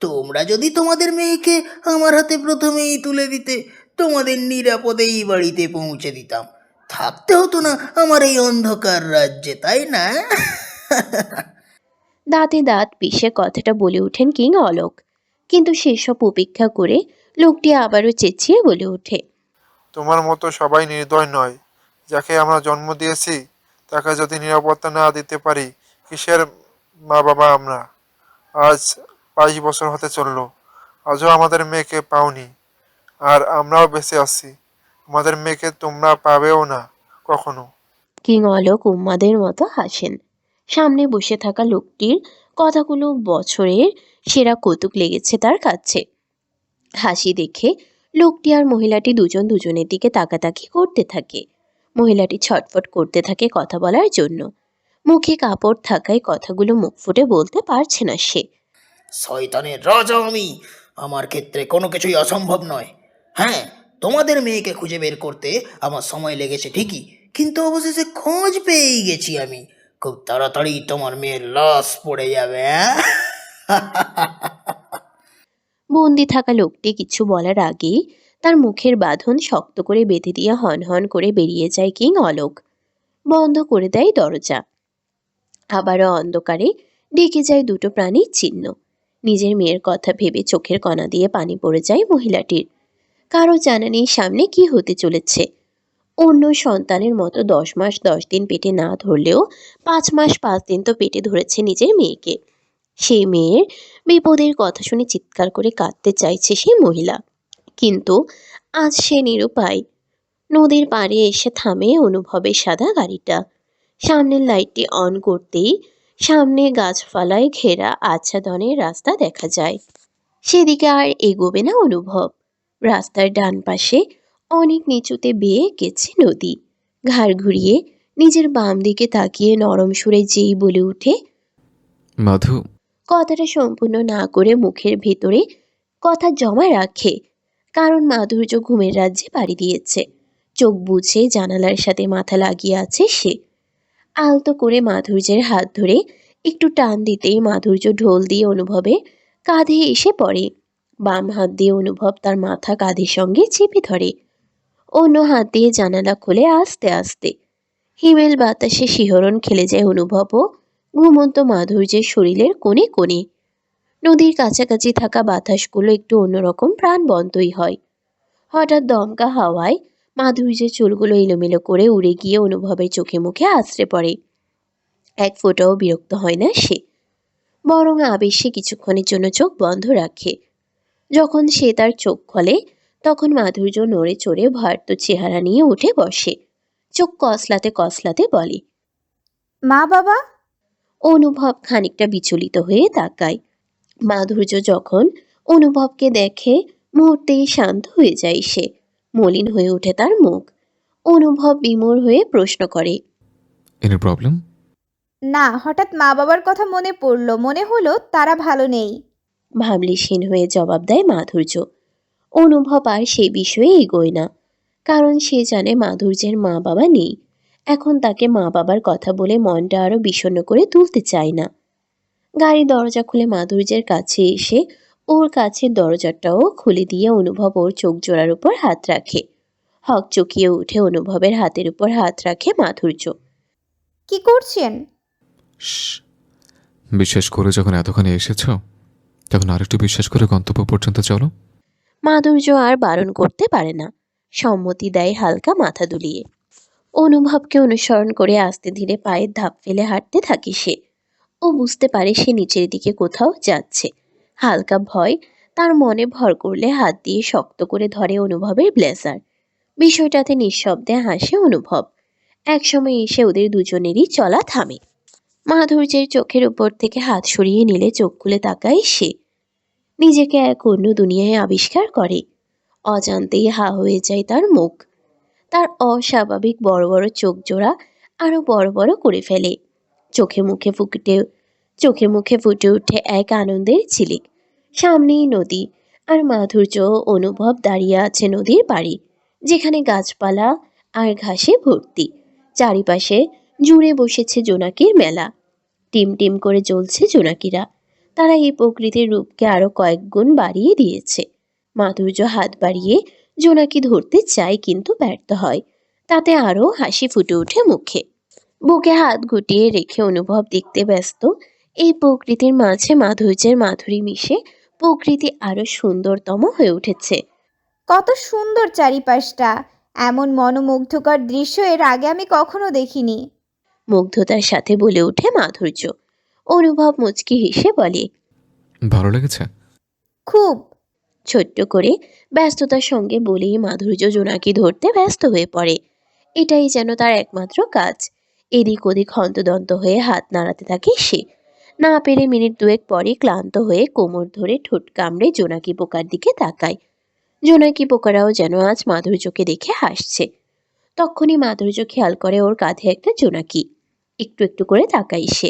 তোমরা যদি তোমাদের মেয়েকে আমার হাতে প্রথমেই তুলে দিতে, তোমাদের নিরাপদেই বাড়িতে পৌঁছে দিতাম। থাকতে হতো না আমার এই অন্ধকার রাজ্যে, তাই না? দাঁতে দাঁত পিষে কথাটা বলে ওঠেন কিং অলোক। কিন্তু সেসব উপেক্ষা করে লোকটি আবারও চেঁচিয়ে বলে ওঠে, তোমার মতো সবাই নির্দয় নয়। যাকে আমরা জন্ম দিয়েছি তাকে যদি নিরাপত্তা না দিতে পারি, কিসের মা বাবা আমরা? আজ 22 বছর হতে চললো, আজও আমাদের মেয়েকে পাওনি, আর আমরাও বেঁচে আছি। আমাদের মেয়েকে তোমরা পাবেও না কখনো। কিং অলোক উন্মাদের মতো হাসেন। সামনে বসে থাকা লোকটির কথাগুলো বছরের সেরা কৌতুক লেগেছে তার কাছে। হাসি দেখে লোকটি আর মহিলাটি দুজন দুজনের দিকে তাকাতাকি করতে থাকে। মহিলাটি ছটফট করতে থাকে কথা বলার জন্য। মুখে কাপড় থাকায় কথাগুলো মুখ ফুটে বলতে পারছে না সে। শয়তানের রাজা আমি, আমার ক্ষেত্রে কোনো কিছুই অসম্ভব নয়। হ্যাঁ, তোমাদের মেয়েকে খুঁজে বের করতে আমার সময় লেগেছে ঠিকই, কিন্তু অবশেষে খোঁজ পেয়েই গেছি আমি। খুব তাড়াতাড়ি তোমার মেয়ের লাশ পড়ে যাবে, হ্যাঁ? বন্দি থাকা লোকটি কিছু বলার আগেই তার মুখের বাঁধন শক্ত করে বেঁধে দিয়ে হন হন করে বেরিয়ে যায় কিং অলোক। বন্ধ করে দেয় দরজা। আবারও অন্ধকারে ডেকে যায় দুটো প্রাণীর চিহ্ন। নিজের মেয়ের কথা ভেবে চোখের কণা দিয়ে পানি পড়ে যায় মহিলাটির। কারো জানা নেই সামনে কি হতে চলেছে। অন্য সন্তানের মতো 10 মাস 10 দিন পেটে না ধরলেও 5 মাস 5 দিন তো পেটে ধরেছে নিজের মেয়েকে। সেই মেয়ের বিপদের কথা শুনে চিৎকার করে কাঁদতে চাইছে সেই মহিলা, কিন্তু আজ সে নিরুপায়। নদীর পাড়ে এসে থামে অনুভবের সাদা গাড়িটা। সামনের লাইটটি অন করতেই সামনে গাছপালায় ঘেরা আচ্ছাদনের রাস্তা দেখা যায়। সেদিকে আর এগোবে না অনুভব। রাস্তার ডান পাশে অনেক নিচুতে বেয়ে গেছে নদী। ঘাড় ঘুরিয়ে নিজের বাম দিকে তাকিয়ে নরম সুরে যেই বলে উঠে, মাধু, কথাটা সম্পূর্ণ না করে মুখের ভেতরে কথা জমা রাখে, কারণ মাধুর্য ঘুমের রাজ্যে পাড়ি দিয়েছে। চোখ বুঝে জানালার সাথে মাথা লাগিয়ে আছে সে। আলতো করে মাধুর্যের হাত ধরে একটু টান দিতেই মাধুর্য ঢোল দিয়ে অনুভবের কাঁধে এসে পড়ে। বাম হাত দিয়ে অনুভব তার মাথা কাঁধের সঙ্গে চেপে ধরে। অন্য হাত দিয়ে জানালা খোলে আস্তে আস্তে। হিমেল বাতাসে শিহরণ খেলে যায় অনুভবও ঘুমন্ত মাধুর্যের শরীরের কোণে কোণে। নদীর কাছাকাছি থাকা বাতাসগুলো একটু অন্যরকম প্রাণবন্তই হয়। হঠাৎ দমকা হাওয়ায় মাধুর্যের চুলগুলো এলোমেলো করে উড়ে গিয়ে অনুভবের চোখে মুখে আছড়ে পড়ে। এক ফোঁটাও বিরক্ত হয় না সে, বরং আবেশে কিছুক্ষণের জন্য চোখ বন্ধ রাখে। যখন সে তার চোখ খোলে তখন মাধুর্য নড়ে চড়ে ভয়ার্ত চেহারা নিয়ে উঠে বসে। চোখ কসলাতে কসলাতে বলে। মা বাবা? অনুভব খানিকটা বিচলিত হয়ে তাকায়। মাধুর্য যখন অনুভবকে দেখে মুহূর্তেই শান্ত হয়ে যায় সে। মলিন হয়ে ওঠে তার মুখ। অনুভব বিমূঢ় হয়ে প্রশ্ন করে, এনি প্রবলেম? না, হঠাৎ মা বাবার কথা মনে পড়লো, মনে হলো তারা ভালো নেই। ভাবলিসহীন হয়ে জবাব দেয় মাধুর্য। অনুভব আর সেই বিষয়ে এগোয় না, কারণ সে জানে মাধুর্যের মা বাবা নেই। এখন তাকে মা বাবার কথা বলে মনটা আরো বিষণ্ণ করে তুলতে চায় না। গাড়ির দরজা খুলে মাধুর্যের কাছে এসে ওর কাছের দরজাটাও খুলে দিয়ে অনুভব ওর চোখ জোড়ার উপর হাত রাখে। হক চকিয়ে উঠে অনুভবের হাতের উপর হাত রাখে মাধুর্য। কি করছেন? শ্, বিশ্বাস করে যখন এতখানি এসেছ, তখন আরেকটু বিশ্বাস করে গন্তব্য পর্যন্ত চলো। মাধুর্য আর বারণ করতে পারে না, সম্মতি দেয় হালকা মাথা দুলিয়ে। অনুভবকে অনুসরণ করে আস্তে ধীরে পায়ের ধাপ ফেলে হাঁটতে থাকে সে। ও বুঝতে পারে সে নিচের দিকে কোথাও যাচ্ছে। হালকা ভয় তার মনে ভর করলে হাত দিয়ে শক্ত করে ধরে অনুভবের ব্লেজার। বিষয়টাতে নিঃশব্দে হাসে অনুভব। একসময় এসে ওদের দুজনেরই চলা থামে। মাধুর্যের চোখের উপর থেকে হাত সরিয়ে নিলে চোখ খুলে তাকায় সে। নিজেকে এক অন্য দুনিয়ায় আবিষ্কার করে। অজান্তেই হা হয়ে যায় তার মুখ। তার অস্বাভাবিক বড় বড় চোখ জোড়া আরো বড় বড় করে ফেলে। চোখে মুখে ফুটে ওঠে এক আনন্দের ঝিলিক। সামনেই নদী, আর মাধুর্য ও অনুভব দাঁড়িয়ে আছে নদীর পাড়ে, যেখানে গাছপালা আর ঘাসে ভর্তি। চারিপাশে জুড়ে বসেছে জোনাকির মেলা। টিম টিম করে জ্বলছে জোনাকিরা। তারা এই প্রকৃতির রূপকে আরো কয়েক গুণ বাড়িয়ে দিয়েছে। মাধুর্য হাত বাড়িয়ে জোনাকি ধরতে চায়, কিন্তু ব্যর্থ হয়। তাতে আরো হাসি ফুটে ওঠে মুখে। বুকে হাত গুটিয়ে রেখে অনুভব দেখতে ব্যস্ত। এই প্রকৃতির মাঝে মাধুর্যের মাধুরী মিশে প্রকৃতি আরো সুন্দরতম হয়ে উঠেছে। কত সুন্দর চারিপাশটা! এমন মনোমুগ্ধকর দৃশ্য এর আগে আমি কখনো দেখিনি। মুগ্ধতার সাথে বলে ওঠে মাধুর্য। অনুভব মুচকি হেসে বলে, ভালো লেগেছে? খুব। ছোট্ট করে ব্যস্ততার সঙ্গে বলেই মাধুর্য জোনাকি ধরতে ব্যস্ত হয়ে পড়ে। এটাই যেন তার একমাত্র কাজ। এদিক ওদিক হন্তদন্ত হয়ে হাত নাড়াতে থাকে সে। না পেরে মিনিট দুয়েক পরে ক্লান্ত হয়ে কোমর ধরে ঠোঁট কামড়ে জোনাকি পোকার দিকে তাকায়। জোনাকি পোকারাও যেন আজ মাধুর্যকে দেখে হাসছে। তখনই মাধুর্য খেয়াল করে ওর কাঁধে একটা জোনাকি। একটু একটু করে তাকায় সে।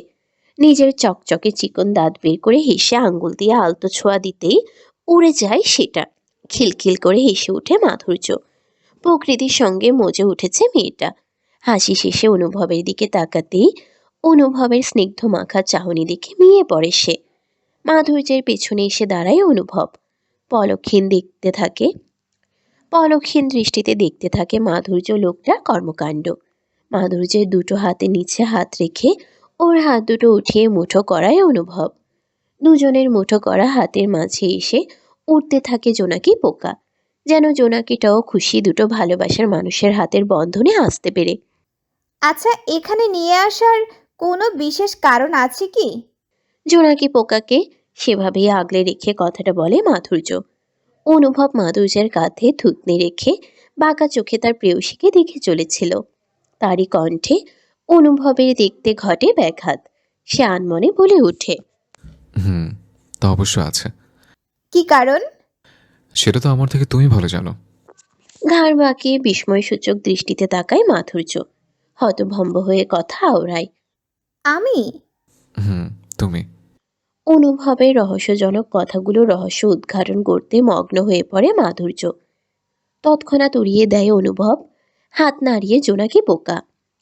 নিজের চকচকে চিকন দাঁত বের করে হেসে আঙ্গুল দিয়ে আলতো ছোঁয়া দিতেই উড়ে যায় সেটা। খিলখিল করে হেসে ওঠে মাধুর্য। প্রকৃতির সঙ্গে মজে উঠেছে মেয়েটা। হাসি শেষে অনুভবের দিকে তাকাতেই অনুভবের স্নিগ্ধ মাখা চাহনি দেখে মিয়ে পড়ে সে। মাধুর্যের পেছনে এসে দাঁড়ায় অনুভব। পলকহীন দৃষ্টিতে দেখতে থাকে মাধুর্য লোকটার কর্মকাণ্ড। মাধুর্যের দুটো হাতে নিচে হাত রেখে ওর হাত দুটো উঠিয়ে মুঠো করায় অনুভব। দুজনের মুঠো করা হাতের মাঝে এসে উঠতে থাকে জোনাকি পোকা। যেন জোনাকিটাও খুশি দুটো ভালোবাসার মানুষের হাতের বন্ধনে আসতে পেরে। আচ্ছা, এখানে নিয়ে আসার কোনো বিশেষ কারণ আছে কি? জোনাকি পোকাকে সেভাবেই আগলে রেখে কথাটা বলে মাধুর্য। অনুভব মাধুর্যের কাঁধে থুতনি রেখে বাঁকা চোখে তার প্রেয়সীকে দেখে চলেছিল। তারই কণ্ঠে অনুভবের দেখতে ঘটে ব্যাঘাত। সে আনমনে বলে ওঠে, হুম, তা অবশ্য আছে। কি কারণ? সেটা তো আমার থেকে তুমি ভালো জানো। ঘাড় বাঁকিয়ে বিস্ময়সূচক দৃষ্টিতে তাকায় মাধুর্য। হতভম্ব হয়ে কথা আওড়ায়, আমি? হুম, তুমি। অনুভবের রহস্যজনক কথাগুলো রহস্য উদ্ঘাটন করতে মগ্ন হয়ে পড়ে মাধুর্য। তৎক্ষণাৎ উড়িয়ে দেয় অনুভব, হাত নাড়িয়ে জোনাকি পোকা।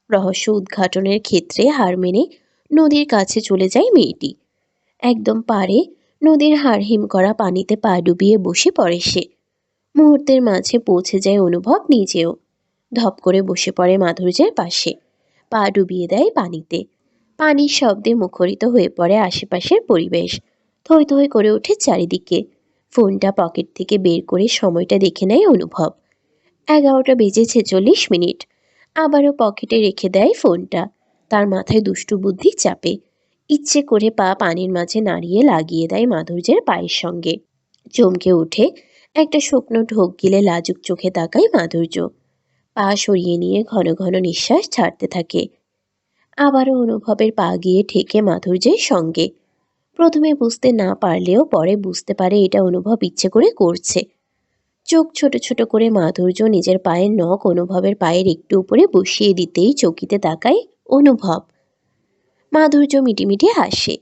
রহস্য উদ্ঘাটনের ক্ষেত্রে হার মেনে নদীর কাছে চলে যায় মেয়েটি। একদম পারে নদীর হাড়হিম করা পানিতে পা ডুবিয়ে বসে পড়ে সে। মুহূর্তের মাঝে পৌঁছে যায় অনুভব নিজেও। ধপ করে বসে পড়ে মাধুর্যের পাশে। পা ডুবিয়ে দেয় পানিতে। পানির শব্দে মুখরিত হয়ে পড়ে আশেপাশের পরিবেশ। থই থই করে ওঠে চারিদিকে। ফোনটা পকেট থেকে বের করে সময়টা দেখে নেয় অনুভব। 11:46 আবারও পকেটে রেখে দেয় ফোনটা। তার মাথায় দুষ্টু বুদ্ধি চাপে। ইচ্ছে করে পা পানির মাঝে নাড়িয়ে লাগিয়ে দেয় মাধুর্যের পায়ের সঙ্গে। চমকে উঠে একটা শুকনো ঢোক গিলে লাজুক চোখে তাকায় মাধুর্য। পা সরিয়ে নিয়ে ঘন ঘন নিঃশ্বাস ছাড়তে থাকে। আবারও অনুভবের পা গিয়ে ঠেকে মাধুর্যের সঙ্গে। প্রথমে বুঝতে না পারলেও পরে বুঝতে পারে এটা অনুভব ইচ্ছে করে করছে। চোখ ছোট ছোট করে মাধুর্য নিজের পায়ের নখ অনুভবের পায়ের একটু উপরে বসিয়ে দিতেই চকিতে তাকায় অনুভব। মাধুর্য মিটিমিটি হাসে।